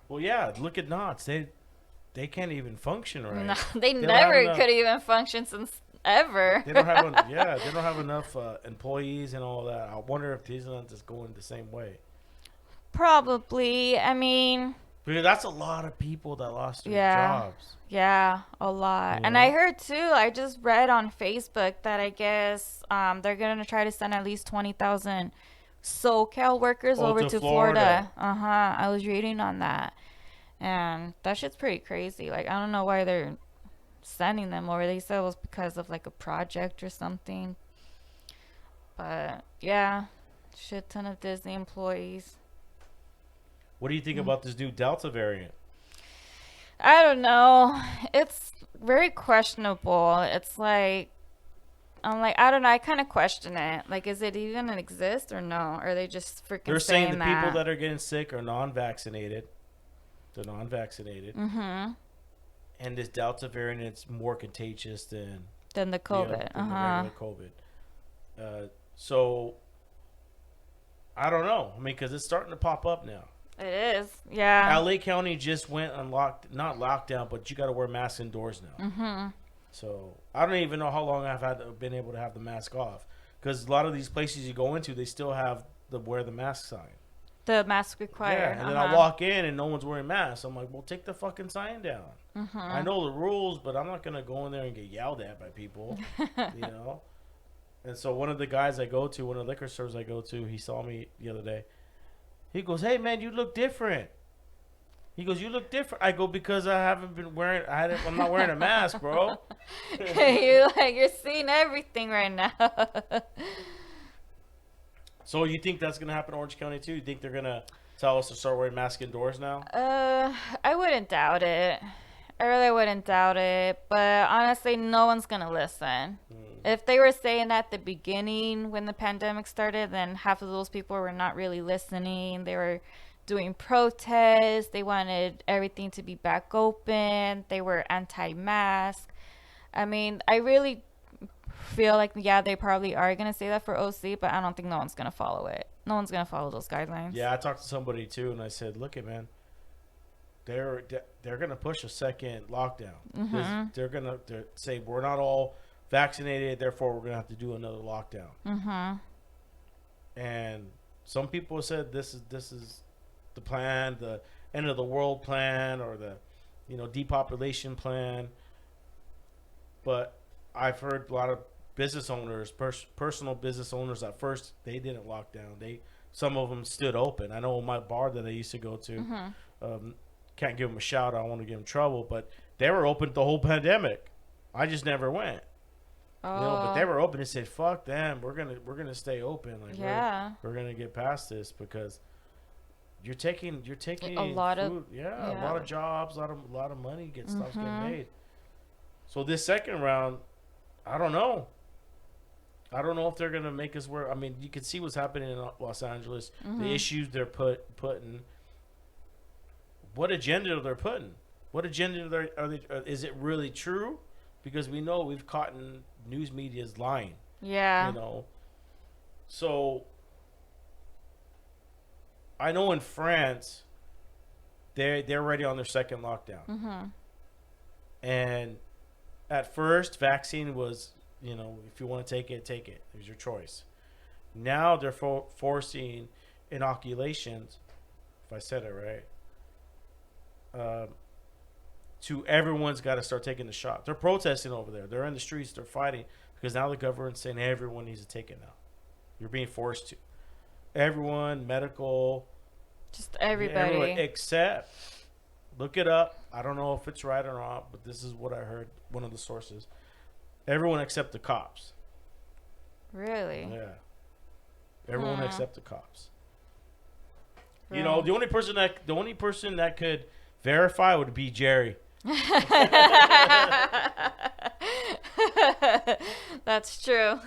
Well, yeah, look at Knott's. They can't even function right. No, they don't never have enough- could even function since ever. They don't have they don't have enough employees and all that. I wonder if Disneyland is going the same way. Probably. I mean, Because that's a lot of people that lost their Yeah. jobs. yeah, a lot. You And know? I heard too, I just read on Facebook that I guess they're going to try to send at least 20,000 SoCal workers over to to Florida. Florida. I was reading on that. And that shit's pretty crazy. Like, I don't know why they're sending them over. They said it was because of like a project or something. But yeah, shit ton of Disney employees. What do you think about this new Delta variant? I don't know. It's very questionable. It's like, I'm like, I don't know. I kind of question it. Like, is it even gonna exist or no? Or are they just freaking They're saying the that? people that are getting sick are non-vaccinated. They're non-vaccinated. Mm-hmm. And this Delta variant is more contagious than Then the COVID. than the regular COVID. So I don't know. I mean, because it's starting to pop up now. It is. Yeah. LA County just went on not lockdown, but you got to wear masks indoors now. Mm-hmm. So I don't even know how long been able to have the mask off, because a lot of these places you go into, they still have the wear the mask sign. The mask required. Yeah, and then I walk in and no one's wearing masks. I'm like, well, take the fucking sign down. Mm-hmm. I know the rules, but I'm not gonna go in there and get yelled at by people, you know. And so one of the guys I go to, one of the liquor stores I go to, he saw me the other day. He goes, "Hey man, you look different." He goes, "You look different." I go, "Because I haven't been wearing. I'm not wearing a mask, bro." You're seeing everything right now. So you think that's gonna happen in Orange County too? You think they're gonna tell us to start wearing masks indoors now? I wouldn't doubt it. I really wouldn't doubt it. But honestly, no one's gonna listen. If they were saying that at the beginning when the pandemic started, then half of those people were not really listening. They were doing protests. They wanted everything to be back open. They were anti-mask. I mean, I really feel like, yeah, they probably are going to say that for OC, but I don't think no one's going to follow it. No one's going to follow those guidelines. Yeah, I talked to somebody too, and I said, "Look, it man, they're going to push a second lockdown. Mm-hmm. They're say we're not all vaccinated, therefore we're going to have to do another lockdown." Mm-hmm. And some people said this is the plan, the end of the world plan, or the depopulation plan. But I've heard a lot of business owners, personal business owners, at first they didn't lock down. Some of them stood open. I know my bar that I used to go to, Mm-hmm. can't give them a shout out, I don't want to give them trouble, but they were open the whole pandemic. I just never went. But they were open and said, "Fuck them, we're gonna stay open. Like, yeah, we're gonna get past this, because you're taking a lot food, of a lot of jobs, a lot of money stuff's getting Mm-hmm. made." So this second round, I don't know. I don't know if they're gonna make us wear. I mean, you can see what's happening in Los Angeles. Mm-hmm. The issues they're putting. What agenda they're putting? What agenda are they? Is it really true? Because we know we've caught in news media's lying. Yeah. So I know in France, they're already on their second lockdown. Mm-hmm. And at first, vaccine was, if you want to take it, take it. It was your choice. Now they're forcing inoculations, if I said it right, to everyone's got to start taking the shot. They're protesting over there. They're in the streets. They're fighting because now the government's saying everyone needs to take it now. You're being forced to. Everyone, medical. Just everybody. Everyone except, look it up. I don't know if it's right or not, but this is what I heard, one of the sources. Everyone except the cops. Really? Yeah. Everyone except the cops. Right. The only person that could verify would be Jerry. That's true.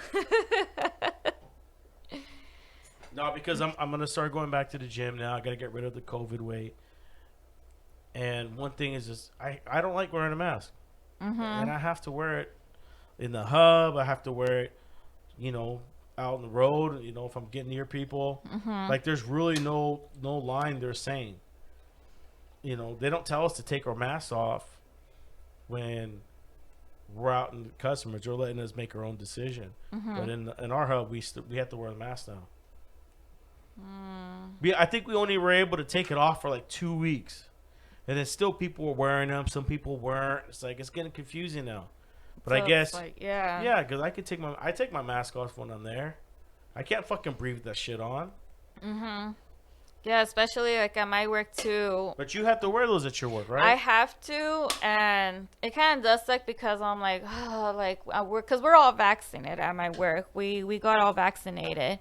No, because I'm gonna start going back to the gym now. I gotta get rid of the COVID weight. And one thing is just I don't like wearing a mask. Mm-hmm. And I have to wear it in the hub. I have to wear it, out on the road, if I'm getting near people. Mm-hmm. Like, there's really no line they're saying. They don't tell us to take our masks off when we're out in the customers. They're letting us make our own decision. Mm-hmm. But in our hub, we have to wear the mask now. I think we only were able to take it off for like 2 weeks. And then still people were wearing them. Some people weren't. It's like, it's getting confusing now. But So I guess, it's like, yeah. yeah, because I take my mask off when I'm there. I can't fucking breathe that shit on. Mm-hmm. Yeah, especially like at my work too. But you have to wear those at your work, right? I have to, and it kind of does suck because I'm like, because we're all vaccinated at my work. We got all vaccinated,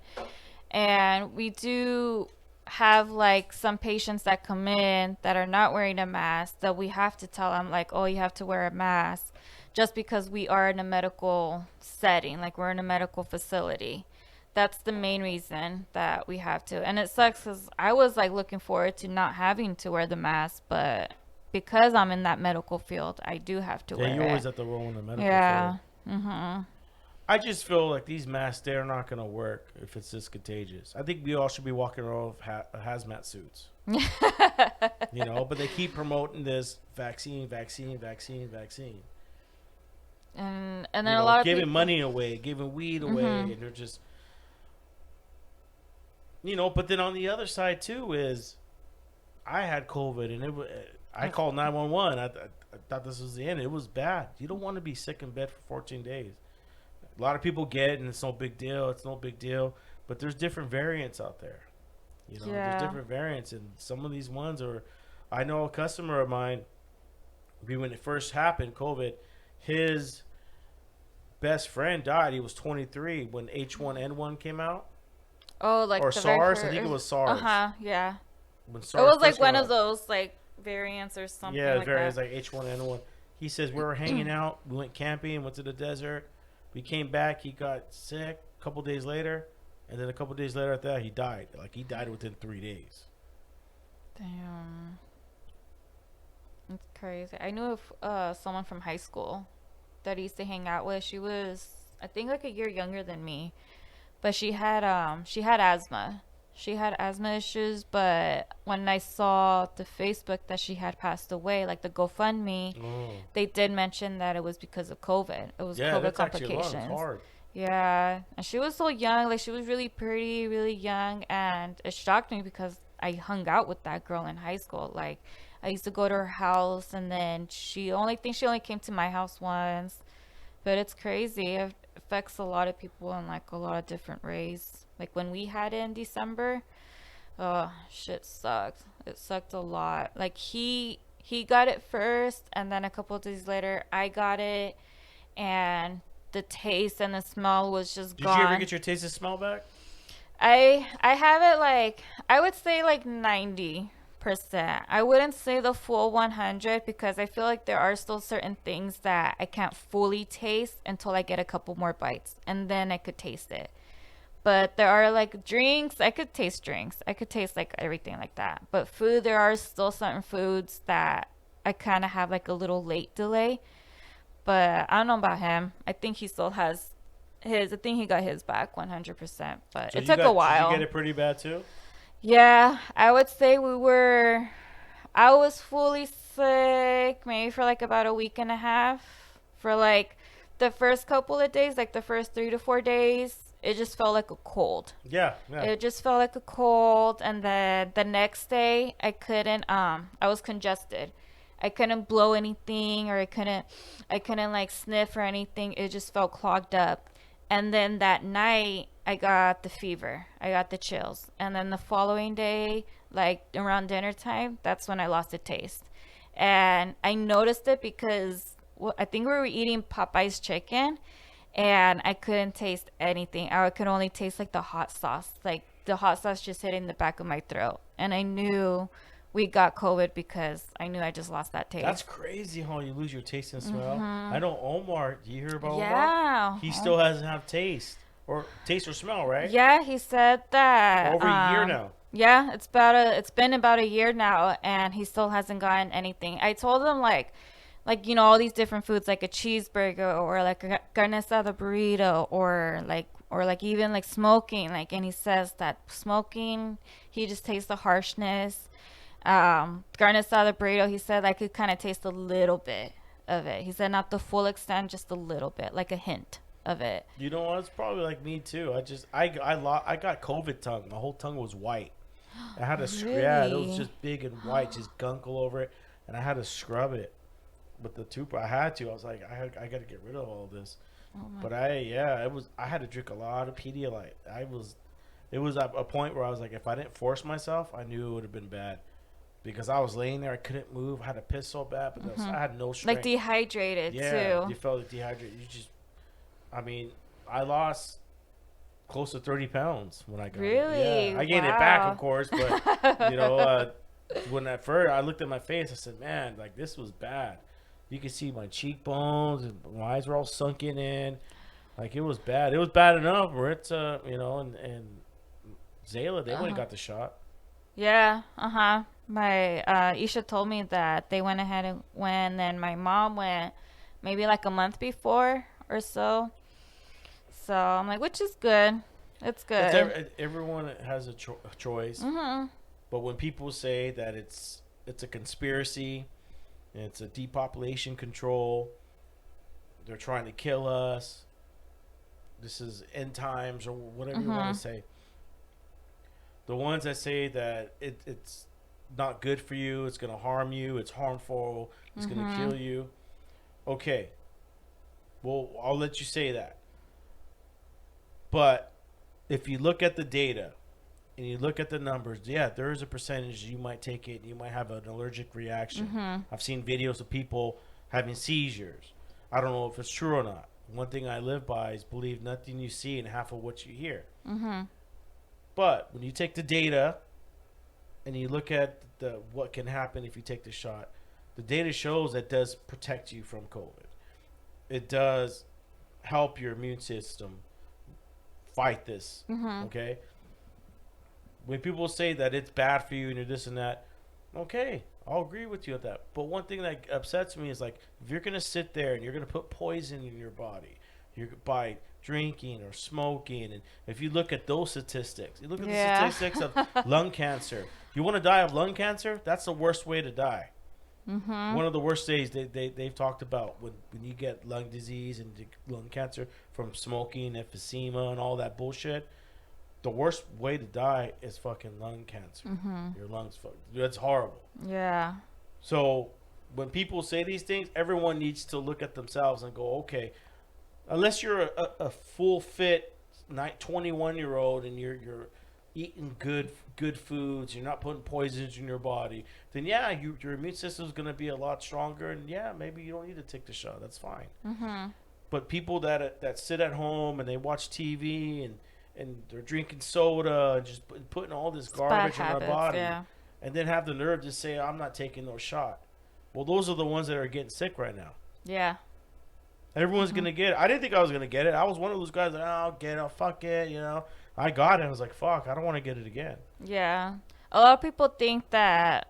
and we do have like some patients that come in that are not wearing a mask that we have to tell them like, oh, you have to wear a mask, just because we are in a medical setting, like we're in a medical facility. That's the main reason that we have to. And it sucks because I was like looking forward to not having to wear the mask, but because I'm in that medical field, I do have to wear it. Yeah, you always have to roll in the medical yeah. field. Mm-hmm. I just feel like these masks, they're not going to work if it's this contagious. I think we all should be walking around with hazmat suits. You know, but they keep promoting this vaccine. And You then know, a lot of giving people, money away, giving weed away, and they're just, you know. But then on the other side too is, I had COVID and I called 911. I thought this was the end. It was bad. You don't want to be sick in bed for 14 days. A lot of people get it and it's no big deal. It's no big deal. But there's different variants out there. You know, there's different variants, and some of these ones are. I know a customer of mine. When it first happened, COVID, his best friend died. He was 23 when H1N1 came out. oh, like Or the very SARS. I think it was SARS. Yeah. When It SARS was like first one came of out. those like variants or something Yeah, like variants that. like H1N1. He says we were hanging out. We went camping. Went to the desert. We came back. He got sick a couple days later, and then a couple days later after that, he died. Like he died within 3 days. Damn. It's crazy. I knew someone from high school that I used to hang out with. She was, I think, like a year younger than me, but she had asthma. She had asthma issues, but when I saw the Facebook that she had passed away, like the GoFundMe, they did mention that it was because of COVID. It was Yeah, COVID that's actually complications. it's hard. Yeah, and she was so young. Like she was really pretty, really young, and it shocked me because I hung out with that girl in high school. Like I used to go to her house, and then she only came to my house once. But it's crazy. It affects a lot of people in like a lot of different ways. Like when we had it in December, oh shit sucked. It sucked a lot. Like he got it first, and then a couple of days later I got it, and the taste and the smell was just Did gone. you ever get your taste and smell back? I have it like I would say like 90%. I wouldn't say the full 100 because I feel like there are still certain things that I can't fully taste until I get a couple more bites, and then I could taste it. But there are like drinks, I could taste drinks. I could taste like everything like that. But food, there are still certain foods that I kind of have like a little late delay. But I don't know about him. I think he still has his. I think he got his back 100%. But So it took a while. Did you get it pretty bad too? Yeah, I would say I was fully sick maybe for like about a week and a half. For like the first couple of days, like the first 3 to 4 days, it just felt like a cold. Yeah. It just felt like a cold, and then the next day I couldn't I was congested. I couldn't blow anything, or I couldn't like sniff or anything. It just felt clogged up. And then that night I got the fever. I got the chills. And then the following day, like around dinner time, that's when I lost the taste. And I noticed it because I think we were eating Popeye's chicken, and I couldn't taste anything. I could only taste like the hot sauce. Like the hot sauce just hitting the back of my throat. And I knew we got COVID because I knew I just lost that taste. That's crazy how you lose your taste and smell. I know Omar. Do you hear about Omar? Yeah. He still hasn't have taste or smell, right? Yeah, he said that. For over a year now. Yeah, it's been about a year now, and he still hasn't gotten anything. I told him like you know, all these different foods, like a cheeseburger or like a carne asada burrito, or like even like smoking, like, and he says that smoking, he just tastes the harshness. Carne asada burrito, he said I could kind of taste a little bit of it. He said not the full extent, just a little bit, like a hint of it. You know what? It's probably like me too. I got COVID tongue. My whole tongue was white. I had to yeah, it was just big and white, just gunk all over it, and I had to scrub it with the toothbrush. I had to. I was like, I got to get rid of all this. But I had to drink a lot of Pedialyte. It was at a point where I was like, if I didn't force myself, I knew it would have been bad. Because I was laying there, I couldn't move. I had to piss so bad, but I had no strength. Like dehydrated too. You felt like dehydrated. I mean, I lost close to 30 pounds when I got it. Really? Yeah. I gained it back, of course, but you know, when at first I looked at my face, I said, "Man, like this was bad." You could see my cheekbones and my eyes were all sunken in. Like it was bad. It was bad enough where it's you know, and Zayla, they went and got the shot. Yeah. My Isha told me that they went ahead and went, and my mom went maybe like a month before or so. So I'm like, which is good. It's good. Everyone has a choice. But when people say that it's a conspiracy, and it's a depopulation control, they're trying to kill us, this is end times or whatever you want to say. The ones that say that it's not good for you, it's going to harm you, it's harmful, it's going to kill you. Okay. Well, I'll let you say that. But if you look at the data and you look at the numbers, yeah, there is a percentage you might take it and you might have an allergic reaction. I've seen videos of people having seizures. I don't know if it's true or not. One thing I live by is believe nothing you see and half of what you hear. But when you take the data and you look at what can happen if you take the shot, the data shows that does protect you from COVID. It does help your immune system fight this. Okay? When people say that it's bad for you and you're this and that, okay, I'll agree with you with that. But one thing that upsets me is, like, if you're going to sit there and you're going to put poison in your body, by drinking or smoking, and if you look at those statistics, you look at the statistics of lung cancer. You want to die of lung cancer? That's the worst way to die. One of the worst days they've talked about when you get lung disease and lung cancer from smoking, emphysema, and all that bullshit. The worst way to die is fucking lung cancer. Your lungs, that's horrible. Yeah. So when people say these things, everyone needs to look at themselves and go, okay, unless you're a full fit 21-year-old and you're eating good foods, you're not putting poisons in your body, then yeah, your immune system is going to be a lot stronger, and yeah, maybe you don't need to take the shot. That's fine. But people that sit at home and they watch TV and they're drinking soda and just putting all this garbage in our body, and then have the nerve to say, I'm not taking no shot. Well, those are the ones that are getting sick right now. Yeah. Everyone's going to get it. I didn't think I was going to get it. I was one of those guys that, I'll get it, fuck it, you know. I got it. I was like, fuck, I don't want to get it again. Yeah. A lot of people think that,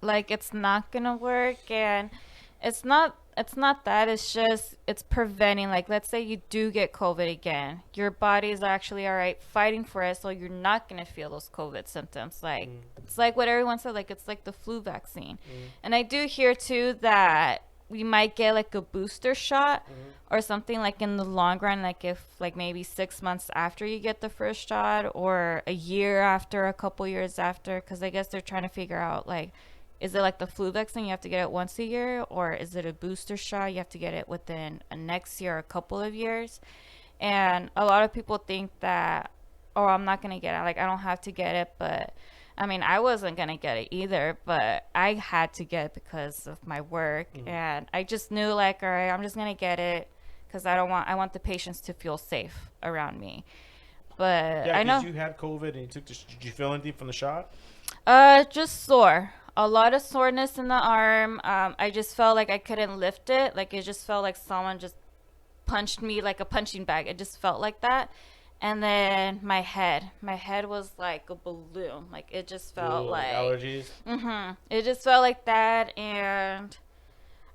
like, it's not going to work, and it's not that. It's just, it's preventing, like, let's say you do get COVID again. Your body is actually all right fighting for it, so you're not going to feel those COVID symptoms. Like, it's like what everyone said, like, it's like the flu vaccine. And I do hear, too, that we might get, like, a booster shot or something, like, in the long run, like, if, like, maybe 6 months after you get the first shot, or a year after, a couple years after, because I guess they're trying to figure out, like, is it like the flu vaccine, you have to get it once a year, or is it a booster shot, you have to get it within a next year or a couple of years? And a lot of people think that, oh, I'm not going to get it, like, I don't have to get it. But I mean, I wasn't going to get it either, but I had to get it because of my work. And I just knew, like, all right, I'm just going to get it because I want the patients to feel safe around me. But yeah, I know you had COVID and you took did you feel anything from the shot? Just sore. A lot of soreness in the arm. I just felt like I couldn't lift it. Like, it just felt like someone just punched me like a punching bag. It just felt like that. And then my head was like a balloon. Like, it just felt like allergies. It just felt like that, and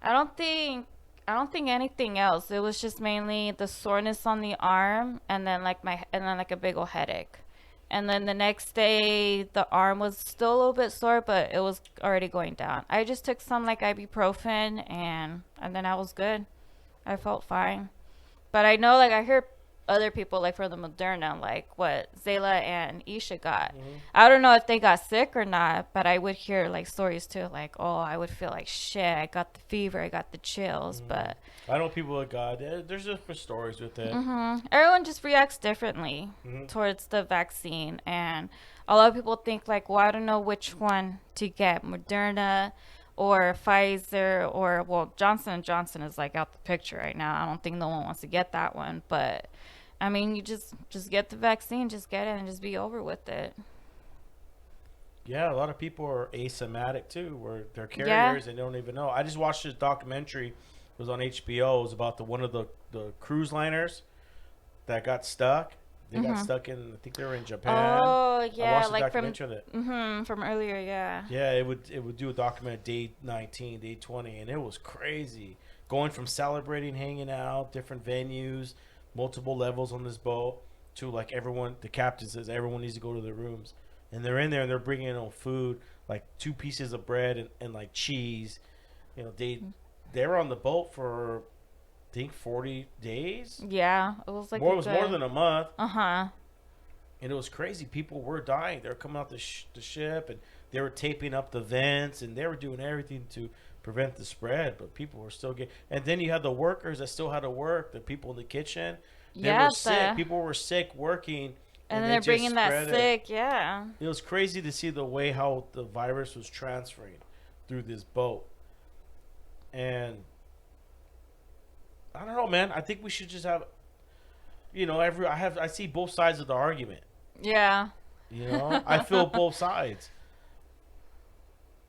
I don't think anything else. It was just mainly the soreness on the arm, and then like a big old headache. And then the next day, the arm was still a little bit sore, but it was already going down. I just took some, like, ibuprofen, and then I was good. I felt fine. But I know, like, I heard other people, like, for the Moderna, like what Zayla and Isha got. I don't know if they got sick or not, but I would hear, like, stories too, like, oh, I would feel like shit, I got the fever, I got the chills. But I know people that got it. There's different stories with it. Everyone just reacts differently towards the vaccine, and a lot of people think, like, well, I don't know which one to get, Moderna or Pfizer, or, well, Johnson & Johnson is, like, out the picture right now. I don't think no one wants to get that one, but I mean, you just get the vaccine, just get it, and just be over with it. Yeah, a lot of people are asymptomatic too, where they're carriers and they don't even know. I just watched this documentary. It was on HBO. It was about one of the cruise liners that got stuck. They got stuck in, I think they were in Japan. Oh, yeah, I watched like the documentary from earlier, yeah. Yeah, it would do a document day 19, day 20, and it was crazy. Going from celebrating, hanging out, different venues, multiple levels on this boat to like everyone. The captain says everyone needs to go to their rooms, and they're in there and they're bringing in food, like 2 pieces of bread and like cheese. You know, they were on the boat for I think 40 days. Yeah, it was like It was more than a month. Uh-huh. And it was crazy. People were dying. They were coming out the ship, and they were taping up the vents, and they were doing everything to prevent the spread. But people were still getting. And then you had the workers that still had to work. The people in the kitchen, they were sick. People were sick working, and then they're bringing that sick. Yeah. It was crazy to see the way how the virus was transferring through this boat. And I don't know, man. I think we should just have, you know, I see both sides of the argument. Yeah. You know, I feel both sides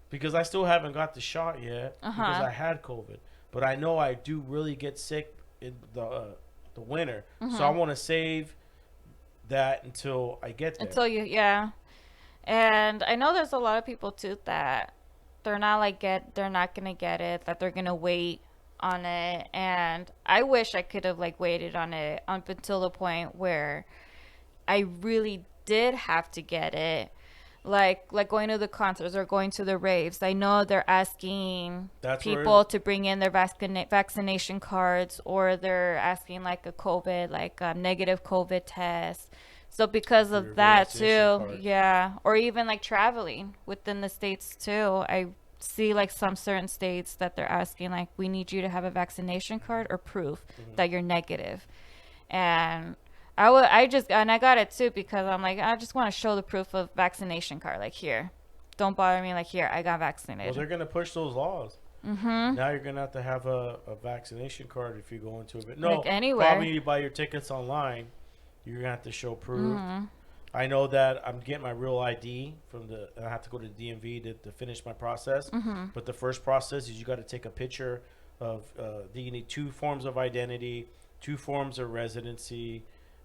because I still haven't got the shot yet because I had COVID, but I know I do really get sick in the winter, so I want to save that until I get there. Yeah. And I know there's a lot of people too that they're not gonna get it, that they're gonna wait on it, and I wish I could have like waited on it up until the point where I really did have to get it, like going to the concerts or going to the raves. I know they're asking people to bring in their vaccination cards, or they're asking like a COVID, like a negative COVID test. So because of that too, cards. Yeah, or even like traveling within the states too, I see like some certain states that they're asking like, we need you to have a vaccination card or proof that you're negative. And I got it too because I'm like, I just want to show the proof of vaccination card, like, here, don't bother me, like, here, I got vaccinated. Well, they're gonna push those laws. Now you're gonna have to have a vaccination card if you go into it. No, like anywhere. Probably you buy your tickets online, you're gonna have to show proof. I know that I'm getting my real ID I have to go to the DMV to finish my process. But the first process is you got to take a picture of, you need 2 forms of identity, 2 forms of residency,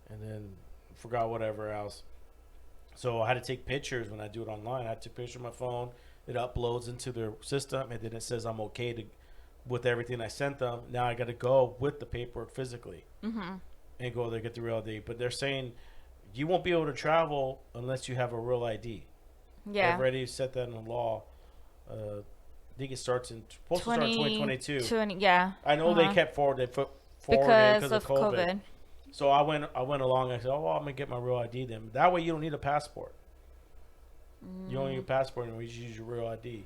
and then forgot whatever else. So I had to take pictures when I do it online. I took a picture of my phone. It uploads into their system, and then it says I'm okay with everything I sent them. Now I got to go with the paperwork physically and go there, get the real ID. But they're saying you won't be able to travel unless you have a real ID. Yeah. They've already set that in the law. I think it starts supposed to start in 2022. Yeah. I know they kept forward. They put forward because of COVID. So I went along. And I said, "Oh, I'm gonna get my real ID then. That way, you don't need a passport. You don't need a passport, and we just use your real ID."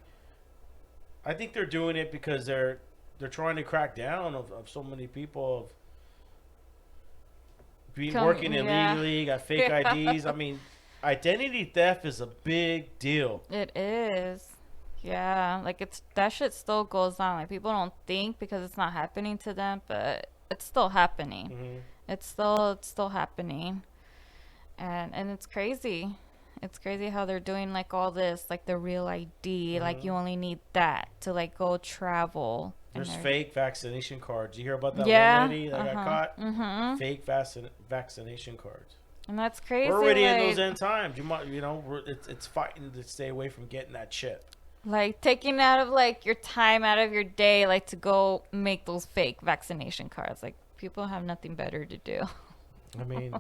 I think they're doing it because they're trying to crack down of so many people working illegally, got fake IDs. I mean, identity theft is a big deal. It is. Yeah, like that shit still goes on. Like, people don't think because it's not happening to them, but it's still happening. It's still happening. And it's crazy. It's crazy how they're doing like all this, like the real ID, like you only need that to like go travel. There's fake vaccination cards. You hear about that one lady that got caught? Fake vaccination cards. And that's crazy. We're already in those end times. It's fighting to stay away from getting that shit. Like taking out of like your time out of your day, like to go make those fake vaccination cards. Like, people have nothing better to do. I mean,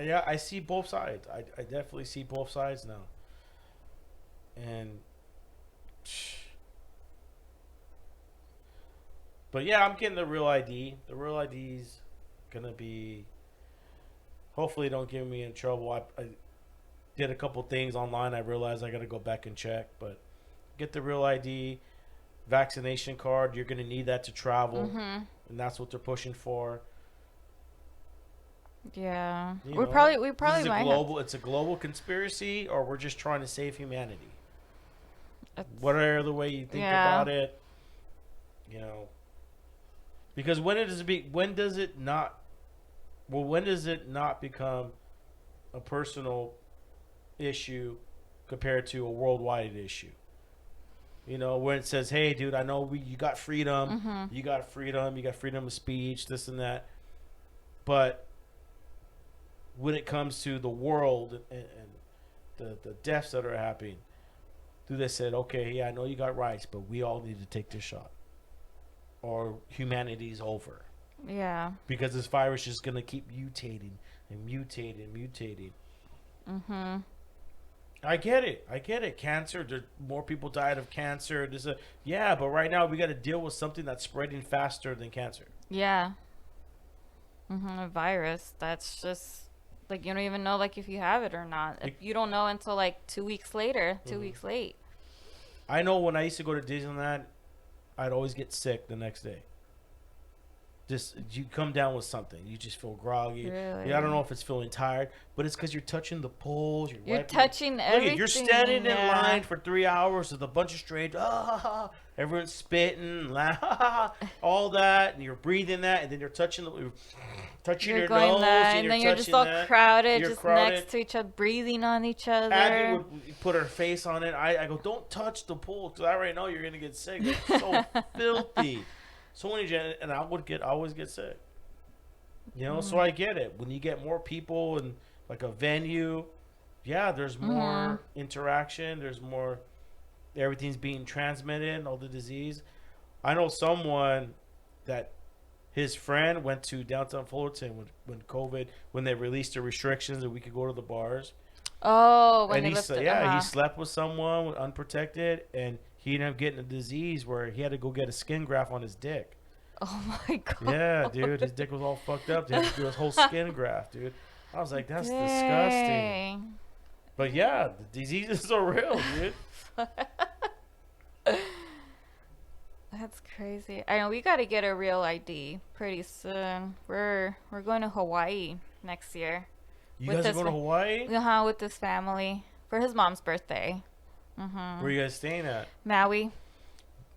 yeah, I see both sides. I definitely see both sides now. And but yeah, I'm getting the real ID. The real ID's gonna be, hopefully don't get me in trouble. I did a couple things online. I realized I gotta go back and check, but get the real ID, vaccination card. You're gonna need that to travel, and that's what they're pushing for. Yeah, we probably might. It's a global conspiracy, or we're just trying to save humanity. Whatever the way you think about it, you know. Because when does it not become a personal issue compared to a worldwide issue? You know, when it says, "Hey, dude, I know you got freedom, you got freedom of speech, this and that," but when it comes to the world and the deaths that are happening, do they said, "Okay, yeah, I know you got rights, but we all need to take this shot, or humanity's over." Yeah. Because this virus is going to keep mutating and mutating and mutating. Mm-hmm. I get it. Cancer. More people died of cancer. Yeah, but right now we got to deal with something that's spreading faster than cancer. Yeah. Mm-hmm. A virus. That's just like you don't even know like if you have it or not. You don't know until like 2 weeks later, 2 weeks late. I know when I used to go to Disneyland, I'd always get sick the next day. Just you come down with something, you just feel groggy. Really? Yeah, I don't know if it's feeling tired, but it's because you're touching the poles. You're touching everything. Look, you're standing in line for 3 hours with a bunch of strangers. Everyone's spitting, all that, and you're breathing that, and then you're touching your nose, and then you're just all crowded, next to each other, breathing on each other. Abby would put her face on it. I go, don't touch the pool, because I already know you're gonna get sick. It's so filthy. So many, and I always get sick. You know, so I get it. When you get more people in like a venue, yeah, there's more interaction. There's more. Everything's being transmitted. All the disease. I know someone that his friend went to downtown Fullerton when they released the restrictions and we could go to the bars. Oh, when and they he slept with someone unprotected, and he ended up getting a disease where he had to go get a skin graft on his dick. Oh my god. Yeah, dude, his dick was all fucked up. They had to do his whole skin graft, dude. I was like, that's disgusting. But yeah, the diseases are real, dude. That's crazy. I know we got to get a real ID pretty soon. We're going to Hawaii next year. You guys are going to Hawaii? With this family for his mom's birthday. Where are you guys staying at? Maui.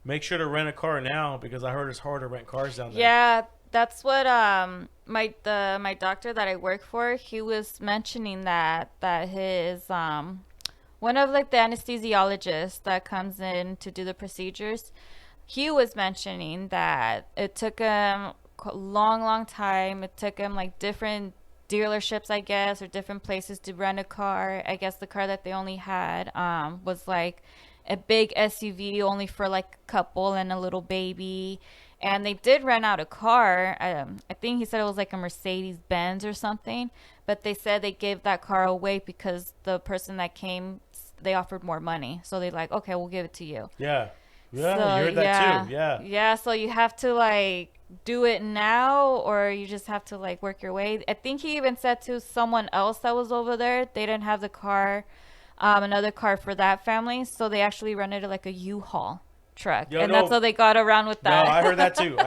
Make sure to rent a car now because I heard it's hard to rent cars down there. Yeah, that's what my doctor that I work for, he was mentioning that his one of like the anesthesiologists that comes in to do the procedures, he was mentioning that it took him a long time. It took him like different dealerships, I guess, or different places to rent a car. I guess the car that they only had was like a big SUV only for like a couple and a little baby. And they did rent out a car. I think he said it was like a Mercedes Benz or something. But they said they gave that car away because the person that came, they offered more money. So they're like, okay, we'll give it to you. Yeah. Yeah, so, you heard that too. Yeah. Yeah, so you have to like do it now or you just have to like work your way. I think he even said to someone else that was over there, they didn't have the car, another car for that family. So they actually rented like a U-Haul truck. That's how they got around with that. No, I heard that too.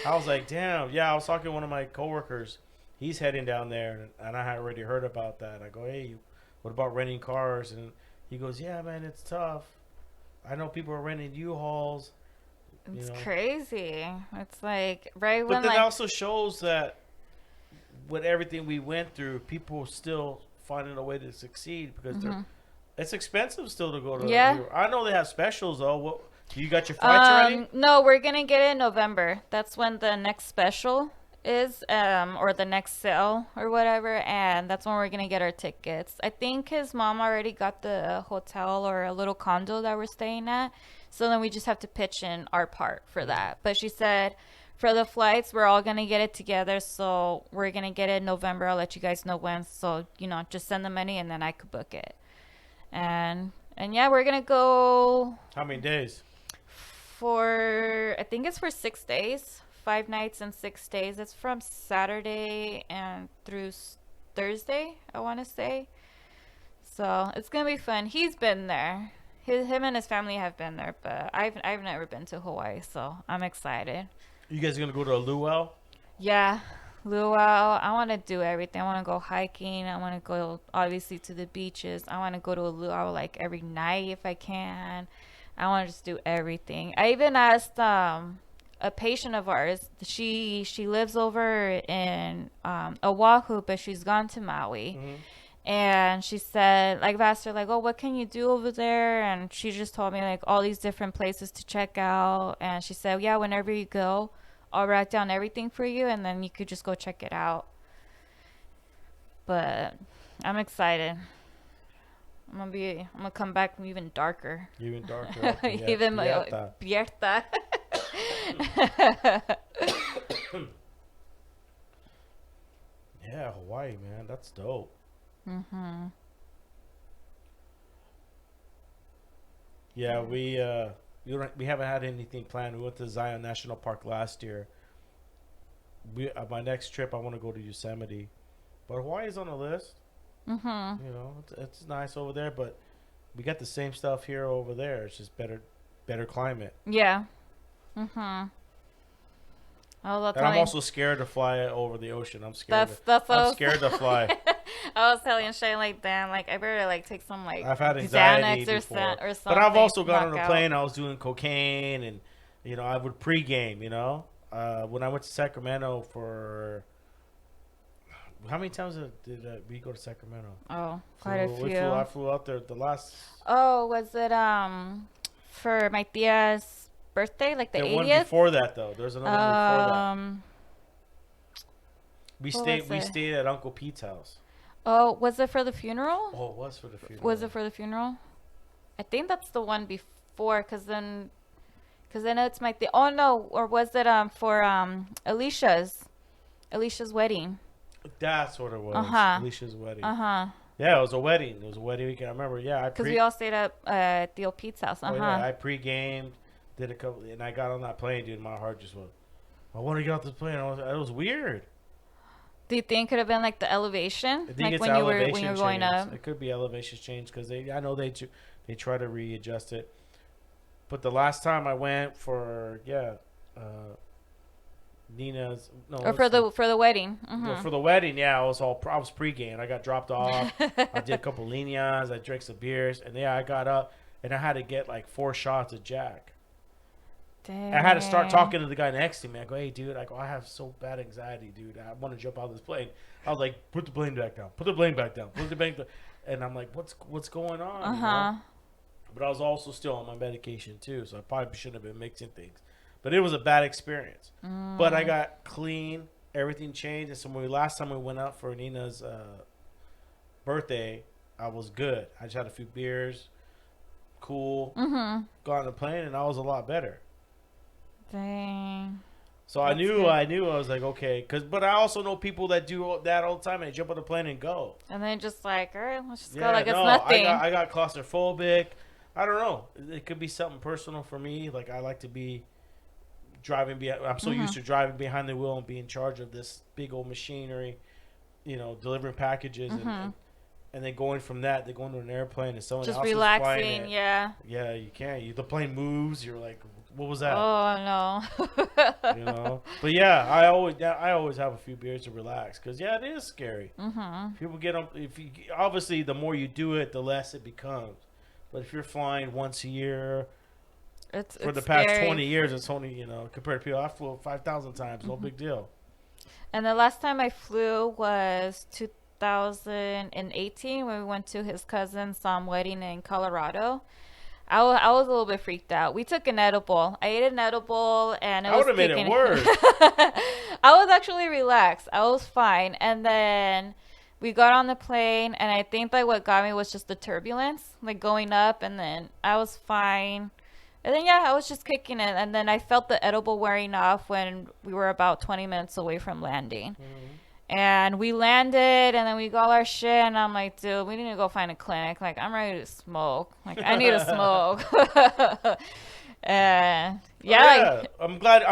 I was like, damn. Yeah, I was talking to one of my coworkers. He's heading down there, and I had already heard about that. I go, hey, what about renting cars? And he goes, yeah, man, it's tough. I know people are renting U-Hauls. It's crazy. It's like right when. But then it also shows that with everything we went through, people are still finding a way to succeed because it's expensive still to go to. Yeah. I know they have specials though. What you got your flights already? No, we're gonna get it in November. That's when the next special is, or the next sale or whatever, and that's when we're gonna get our tickets. I think his mom already got the hotel or a little condo that we're staying at, so then we just have to pitch in our part for that. But she said for the flights, we're all gonna get it together, so we're gonna get it in November. I'll let you guys know when, so just send the money and then I could book it. And yeah, we're gonna go. How many days? I think it's for 6 days. 5 nights and 6 days. It's from Saturday and through Thursday, I want to say. So it's gonna be fun. He's been there. Him and his family have been there, but I've never been to Hawaii, so I'm excited. You guys gonna go to a luau? Yeah, luau. I want to do everything. I want to go hiking. I want to go obviously to the beaches. I want to go to a luau like every night if I can. I want to just do everything. I even asked a patient of ours, she lives over in Oahu, but she's gone to Maui. And she said, like, I've asked her, like, oh, what can you do over there? And she just told me, like, all these different places to check out. And she said, yeah, whenever you go, I'll write down everything for you, and then you could just go check it out. But I'm excited. I'm gonna come back even darker. Even darker. Even Pierta. Yeah, Hawaii, man, that's dope. Yeah, we haven't had anything planned. We went to Zion National Park last year. My next trip, I want to go to Yosemite, but Hawaii's on the list. You know, it's nice over there, but we got the same stuff here over there. It's just better climate. Yeah. And I'm also scared to fly over the ocean. I'm scared. I'm scared to fly. I was telling Shane like, damn, like I better like take some like I've had anxiety Xanax before. or something. But I've also got on a plane. I was doing cocaine, and you know I would pregame. You know, when I went to Sacramento for how many times did we go to Sacramento? Oh, quite a few. I flew out there the last. Oh, was it for my tia's birthday, like the 80th? One before that though. There's another one before that. We stayed at Uncle Pete's house. Oh, was it for the funeral? Oh, it was for the funeral. Was it for the funeral? I think that's the one before, cause then it's my oh no, or was it for Alicia's wedding? That's what it was. Alicia's wedding. Yeah, it was a wedding. It was a wedding weekend. I remember. Yeah, because we all stayed up at the old Pete's house. Oh, yeah, I pre-gamed, did a couple, and I got on that plane, dude. My heart just went. I want to get off this plane. It was weird. Do you think it could have been like the elevation? I think like it's when elevation you were going up? It could be elevation change because I know they try to readjust it. But the last time I went for Nina's or for the wedding. For the wedding, I was pre-game. I got dropped off. I did a couple líneas. I drank some beers, and I got up and I had to get like 4 shots of Jack. Dang. I had to start talking to the guy next to me. I go, hey, dude. I have so bad anxiety, dude. I want to jump out of this plane. I was like, put the plane back down. Put the plane back down. Put the plane down. And I'm like, what's going on? You know? But I was also still on my medication too, so I probably shouldn't have been mixing things. But it was a bad experience. But I got clean. Everything changed. And so last time we went out for Nina's birthday, I was good. I just had a few beers. Cool. Got on the plane, and I was a lot better. Dang. So I knew I was like, okay. But I also know people that do that all the time, and they jump on the plane and go. And then just like, all right, let's just go like it's nothing. I got claustrophobic. I don't know. It could be something personal for me. Like I like to be driving behind. I'm so used to driving behind the wheel and being in charge of this big old machinery, you know, delivering packages and then going from that, they go into an airplane and someone just else relaxing, is flying yeah. Yeah, you can't. The plane moves. You're like, what was that? Oh no. You know. But yeah, I always have a few beers to relax because it is scary. People get on. Obviously, the more you do it, the less it becomes. But if you're flying once a year. For the past scary. 20 years, it's only, compared to people, I flew 5,000 times. No big deal. And the last time I flew was 2018 when we went to his cousin's wedding in Colorado. I was a little bit freaked out. We took an edible. I ate an edible, and I would have made it worse. I was actually relaxed. I was fine. And then we got on the plane, and I think like what got me was just the turbulence, like going up, and then I was fine. And then, I was just kicking it. And then I felt the edible wearing off when we were about 20 minutes away from landing. And we landed, and then we got our shit. And I'm like, dude, we need to go find a clinic. Like, I'm ready to smoke. Like, I need to smoke. And, like, I'm glad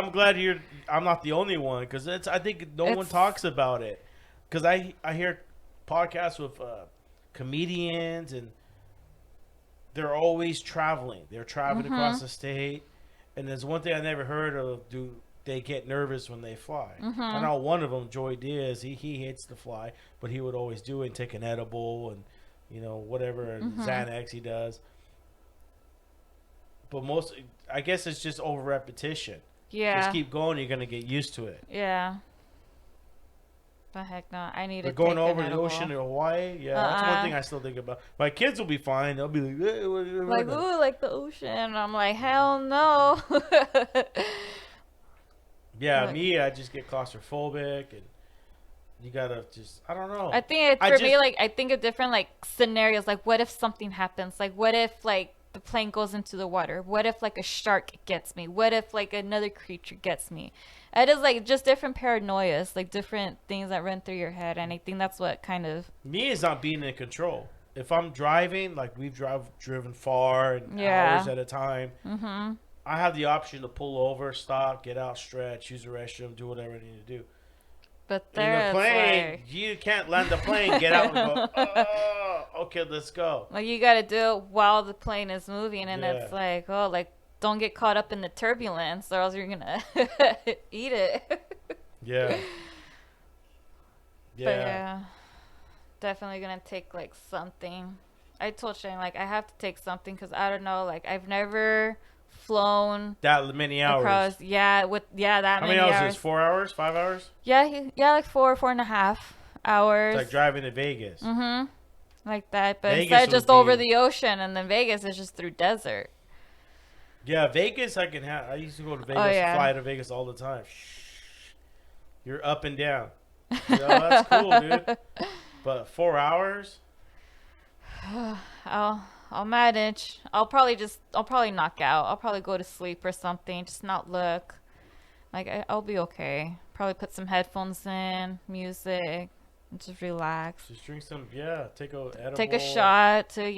I'm not the only one. Because I think no one talks about it. Because I hear podcasts with comedians and they're always traveling. They're traveling across the state. And there's one thing I never heard of. Do they get nervous when they fly? I know one of them, Joy Diaz, he hates to fly, but he would always do it and take an edible and, whatever, and Xanax he does. But I guess it's just over repetition. Yeah. Just keep going. You're going to get used to it. Yeah. The heck no. I need to going take over an the edible. ocean in Hawaii. Yeah, that's one thing I still think about. My kids will be fine. They'll be like, like, ooh, like the ocean. I'm like, hell no. Yeah, me, I just get claustrophobic, and you gotta just, I don't know. I think me, like, I think of different like scenarios. Like, what if something happens? Like, what if like the plane goes into the water? What if like a shark gets me? What if like another creature gets me? It is like just different paranoias, like different things that run through your head, and I think that's what kind of Me is not being in control. If I'm driving, like we've driven far and Yeah. hours at a time, I have the option to pull over, stop, get out, stretch, use the restroom, do whatever I need to do. But In there the it's plane, like, you can't land the plane, get out and go, oh, okay, let's go. like you gotta do it while the plane is moving, and it's Yeah. like, oh, like don't get caught up in the turbulence, or else you're gonna eat it. Yeah. But yeah, definitely gonna take like something. I told Shane like I have to take something because I don't know, like I've never flown That many hours. across. That How many many hours hours. is it? 4 hours? 5 hours? Yeah, like 4.5 hours. It's like driving to Vegas. Like that, but Vegas instead just would over be- the ocean, and then Vegas is just through desert. Yeah, Vegas I can have. I used to go to Vegas, yeah. fly to Vegas all the time. You're up and down. That's cool, dude. But 4 hours? I'll manage. I'll probably knock out. I'll probably go to sleep or something. Just not look. Like I'll be okay. Probably put some headphones in, music, and just relax. Just drink some, take a edible. Take a shot to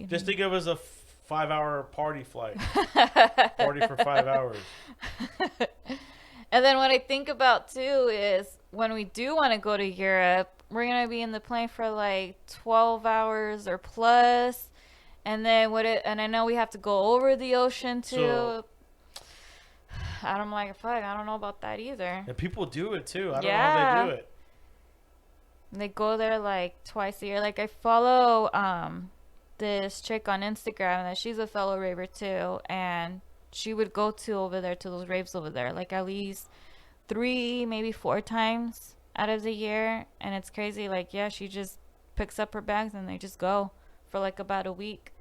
Just think of it as a 5-hour party flight. Party for 5 hours. And then what I think about too is when we do want to go to Europe, we're gonna be in the plane for like 12 hours or plus, and then and I know we have to go over the ocean too. So- I'm like, fuck, I don't know about that either. And people do it too. I don't know how they do it. They go there like twice a year. Like I follow this chick on Instagram that she's a fellow raver too, and she would go to over there to those raves over there like at least 3 maybe 4 times out of the year. And it's crazy, like she just picks up her bags and they just go for like about a week.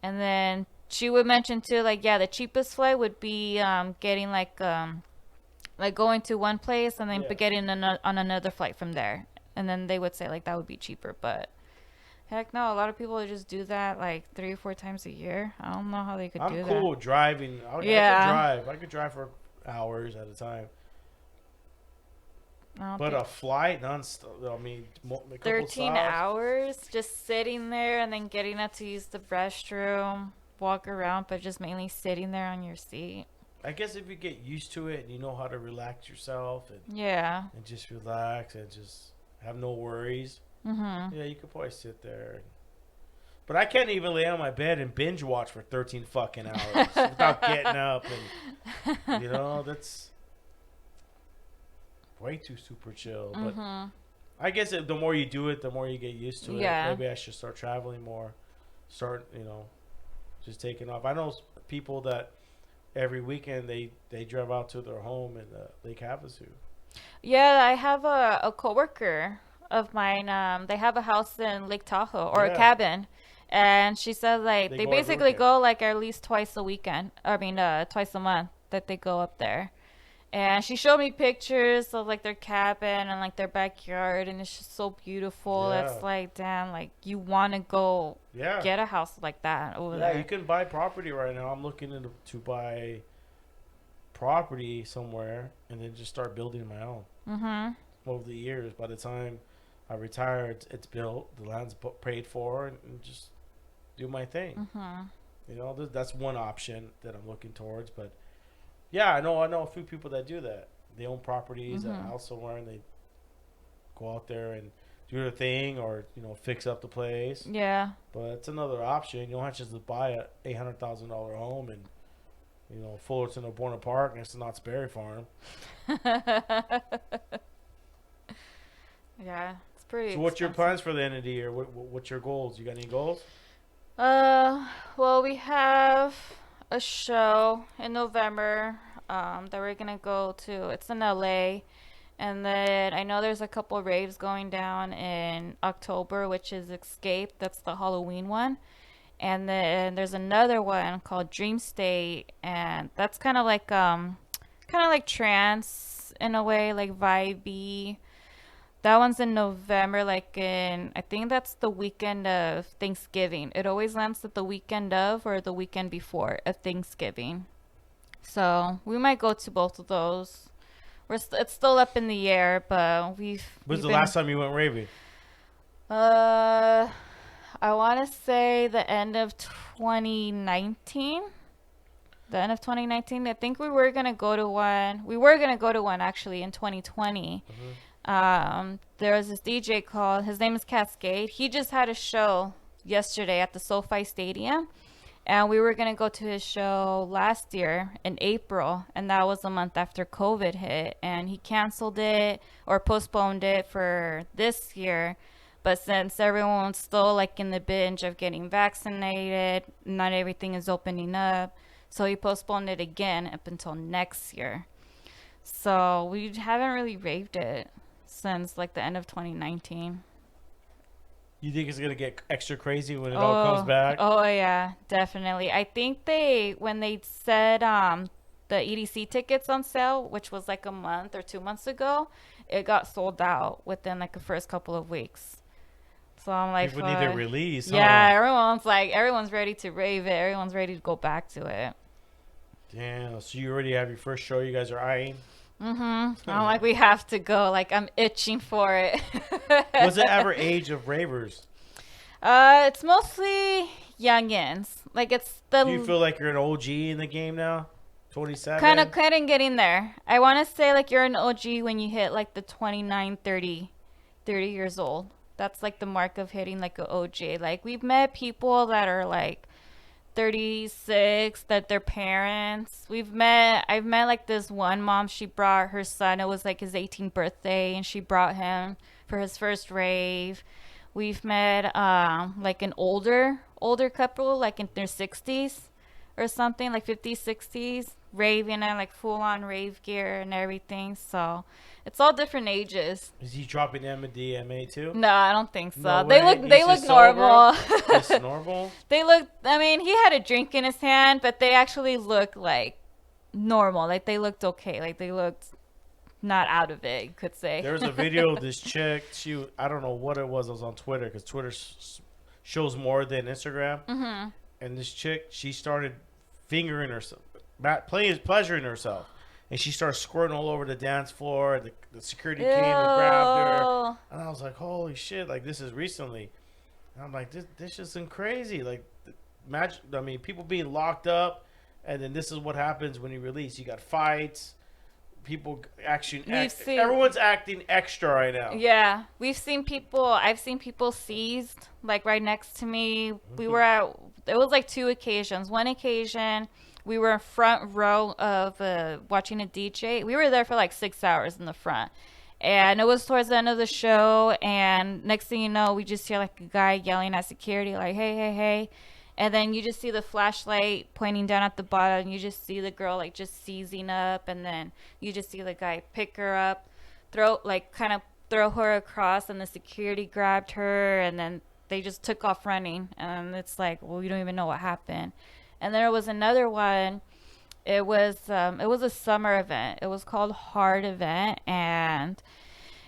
And then she would mention too, like the cheapest flight would be getting like going to one place and then getting on another flight from there. And then they would say like that would be cheaper, but heck no, a lot of people just do that like 3 or 4 times a year. I don't know how they could do I'm that. cool with driving. I could drive for hours at a time. I don't But think- a flight non-stop, I mean, a couple 13 stops. hours just sitting there and then getting up to use the restroom, walk around, but just mainly sitting there on your seat. I guess if you get used to it and you know how to relax yourself and just relax and just have no worries, yeah, you could probably sit there. But I can't even lay on my bed and binge watch for 13 fucking hours without getting up. And, that's way too super chill. But I guess the more you do it, the more you get used to it. Yeah. Maybe I should start traveling more. Just taking off. I know people that every weekend they drive out to their home in Lake Havasu. Yeah, I have a coworker of mine. They have a house in Lake Tahoe or a Yeah. cabin, and she says like They they go every basically weekend. go like at least twice a weekend. Twice a month that they go up there. And she showed me pictures of like their cabin and like their backyard, and it's just so beautiful. Yeah. It's like, damn, like you want to go Yeah. get a house like that over Yeah, there. you can buy property right now. I'm looking to buy property somewhere and then just start building my own. Over the years, by the time I retire, it's built, the land's paid for, and just do my thing. That's one option that I'm looking towards. But yeah, I know a few people that do that. They own properties at house somewhere, and they go out there and do their thing, or fix up the place. Yeah. But it's another option. You don't have to just buy a $800,000 home and Fullerton or Buena Park next to Knott's Berry Farm. Yeah, it's pretty. So what's your expensive. plans for the end of the year? What's your goals? You got any goals? Well, we have a show in November that we're gonna go to. It's in LA, and then I know there's a couple raves going down in October, which is Escape. That's the Halloween one, and then there's another one called Dream State, and that's kind of like trance in a way, like vibey. That one's in November, I think that's the weekend of Thanksgiving. It always lands at the weekend of or the weekend before of Thanksgiving. So we might go to both of those. It's still up in the air, but When's the last time you went raving? I want to say the end of 2019. The end of 2019. I think we were gonna go to one. We were gonna go to one actually in 2020. There was this DJ called. His name is Cascade. He just had a show yesterday at the SoFi Stadium, and we were gonna go to his show last year in April, and that was a month after COVID hit, and he canceled it or postponed it for this year. But since everyone's still like in the binge of getting vaccinated, not everything is opening up. So he postponed it again up until next year. So we haven't really raved it since like the end of 2019. You think it's going to get extra crazy when it all comes back? Oh, yeah, definitely. I think when they said the EDC tickets on sale, which was like a month or 2 months ago, it got sold out within like the first couple of weeks. So I'm like, people need to release. Yeah, everyone's ready to rave it. Everyone's ready to go back to it. Damn. So you already have your first show you guys are eyeing? I'm like, we have to go. Like, I'm itching for it. What's the average age of ravers? It's mostly youngins. Like, it's the. Do you feel like you're an OG in the game now? 27? Kind of getting there. I want to say like you're an OG when you hit like the 29, 30 years old. That's like the mark of hitting like an OG. Like, we've met people that are like 36, that their parents. I've met like this one mom. She brought her son. It was like his 18th birthday, and she brought him for his first rave. We've met like an older couple, like in their 60s or something, like 50s, 60s, raving in like full on rave gear and everything. So it's all different ages. Is he dropping MDMA too? No, I don't think so. No they way. look normal. Just normal? They look, I mean, he had a drink in his hand, but they actually look like normal. Like, they looked okay. Like, they looked not out of it, you could say. There was a video of this chick. I don't know what it was. It was on Twitter, because Twitter shows more than Instagram. Mm-hmm. And this chick, she started fingering herself, pleasuring herself. And she started squirting all over the dance floor. The security came and grabbed her. And I was like, holy shit, like, this is recently. And I'm like, this isn't crazy. Like, imagine, I mean, people being locked up, and then this is what happens when you release. You got fights. People everyone's acting extra right now. Yeah, I've seen people seized, like right next to me. We were it was like two occasions. One occasion, we were in front row of watching a DJ. We were there for like 6 hours in the front. And it was towards the end of the show. And next thing you know, we just hear like a guy yelling at security, like, hey, hey, hey. And then you just see the flashlight pointing down at the bottom. And you just see the girl like just seizing up. And then you just see the guy pick her up, throw her across. And the security grabbed her. And then they just took off running. And it's like, well, we don't even know what happened. And there was another one. It was a summer event. It was called Hard Event, and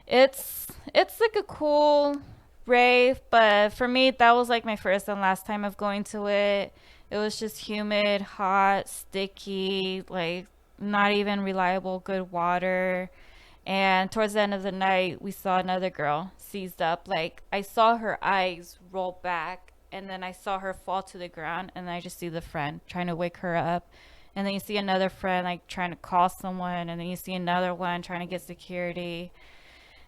it's like a cool rave. But for me, that was like my first and last time of going to it. It was just humid, hot, sticky, like not even reliable good water. And towards the end of the night, we saw another girl seized up. Like, I saw her eyes roll back, and then I saw her fall to the ground, and then I just see the friend trying to wake her up. And then you see another friend like trying to call someone, and then you see another one trying to get security.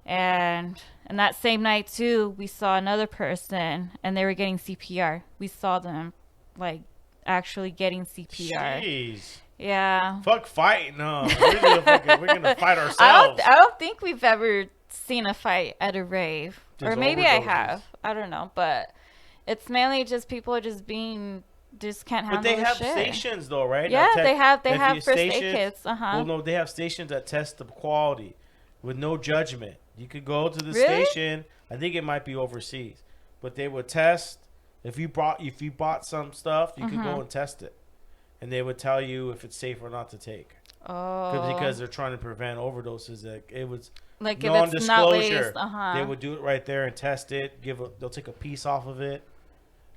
And that same night too, we saw another person, and they were getting CPR. We saw them like actually getting CPR. Jeez. Yeah. Fuck fighting, no. We're gonna fight ourselves. I don't think we've ever seen a fight at a rave. There's or maybe overdoses. I have. I don't know, but it's mainly just people just can't handle But they the have shit. stations though, right? Yeah, they have if first your aid stations- kits. Well, no, they have stations that test the quality with no judgment. You could go to the Really? station. I think it might be overseas, but they would test. If you bought some stuff, you could go and test it, and they would tell you if it's safe or not to take. Oh. because they're trying to prevent overdoses. Like, it was Like if it's not laced, non-disclosure. They would do it right there and test it. They'll take a piece off of it,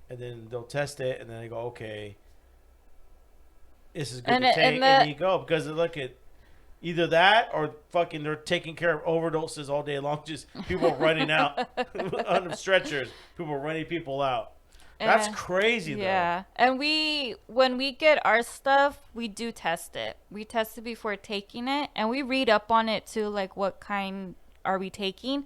and then they'll test it, and then they go, okay, this is good to take, and you go, because look at either that or fucking they're taking care of overdoses all day long. Just people running out on the stretchers, people running people out. That's crazy, though. Yeah, and when we get our stuff, we do test it. We test it before taking it, and we read up on it too, like what kind are we taking,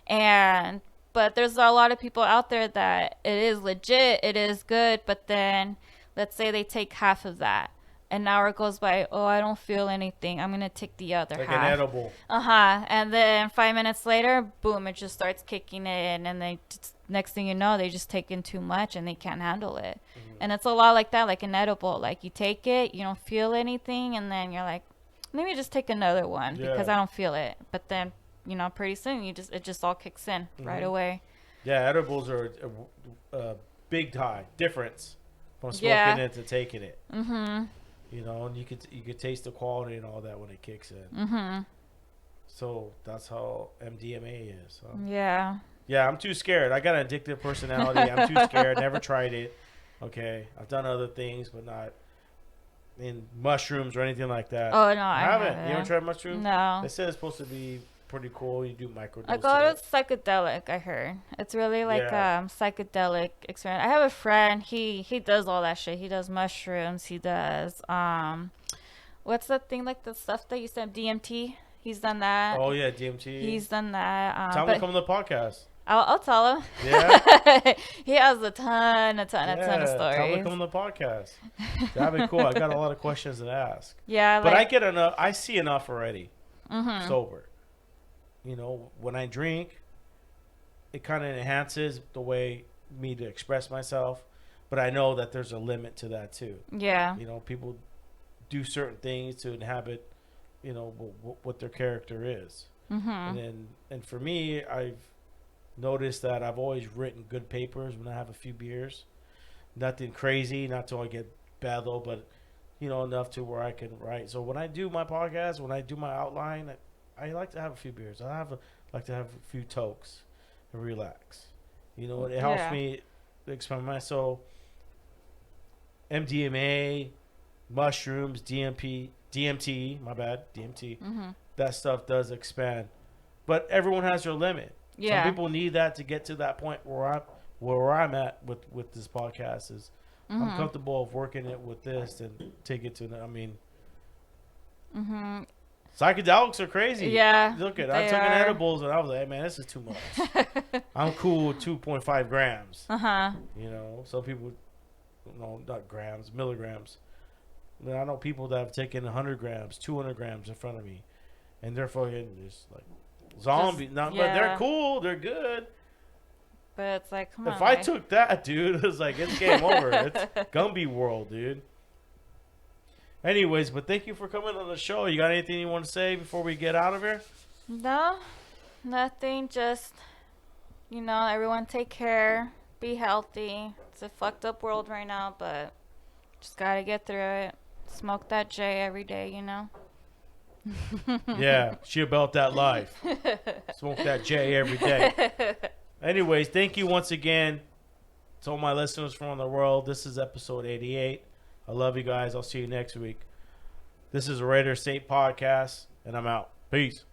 but there's a lot of people out there that it is legit, it is good, but then let's say they take half of that. An hour goes by, oh, I don't feel anything. I'm going to take the other half. Like an edible. And then 5 minutes later, boom, it just starts kicking in. And next thing you know, they just take in too much and they can't handle it. Mm-hmm. And it's a lot like that, like an edible. Like you take it, you don't feel anything. And then you're like, let me just take another one because I don't feel it. But then, pretty soon it just all kicks in right away. Yeah, edibles are a big difference from smoking it to taking it. Mm-hmm. And you could taste the quality and all that when it kicks in. Mm-hmm. So that's how MDMA is. So. Yeah. Yeah, I'm too scared. I got an addictive personality. I'm too scared. Never tried it. Okay, I've done other things, but not in mushrooms or anything like that. Oh no, I haven't. You ever tried mushrooms? No. They said it's supposed to be pretty cool. You do microdoses. I got it psychedelic. I heard it's really like psychedelic experience. I have a friend. He does all that shit. He does mushrooms. He does what's that thing, like the stuff that you said, DMT? He's done that. Oh yeah, DMT. He's done that. Tell him to come on the podcast. I'll tell him. Yeah. He has a ton of stories. Tell him to come on the podcast. That'd be cool. I got a lot of questions to ask. Yeah, but I get enough. I see enough already. Sober. When I drink, it kind of enhances the way me to express myself, but I know that there's a limit to that too. Yeah. People do certain things to inhabit, what their character is. And for me, I've noticed that I've always written good papers when I have a few beers. Nothing crazy, not till I get bad though, but enough to where I can write. So when I do my podcast, when I do my outline, I like to have a few beers. Like to have a few tokes and relax. It helps me expand myself. MDMA, mushrooms, DMT, my bad, DMT. That stuff does expand. But everyone has their limit. Yeah. Some people need that to get to that point where I'm at with this podcast is I'm comfortable of working it with this and take it to psychedelics are crazy. Yeah. Look at I took an edibles and I was like, hey, man, this is too much. I'm cool with 2.5 grams. Some people not grams, milligrams. I know people that have taken 100 grams, 200 grams in front of me, and they're fucking just like zombies. But they're cool. They're good. But it's like, come on. If I took that, dude, it's like, it's game over. It's Gumby world, dude. Anyways, but thank you for coming on the show. You got anything you want to say before we get out of here? No, nothing. Just, everyone take care. Be healthy. It's a fucked up world right now, but just got to get through it. Smoke that J every day, Yeah, she about that life. Smoke that J every day. Anyways, thank you once again to all my listeners from around the world. This is episode 88. I love you guys. I'll see you next week. This is a Raider State podcast, and I'm out. Peace.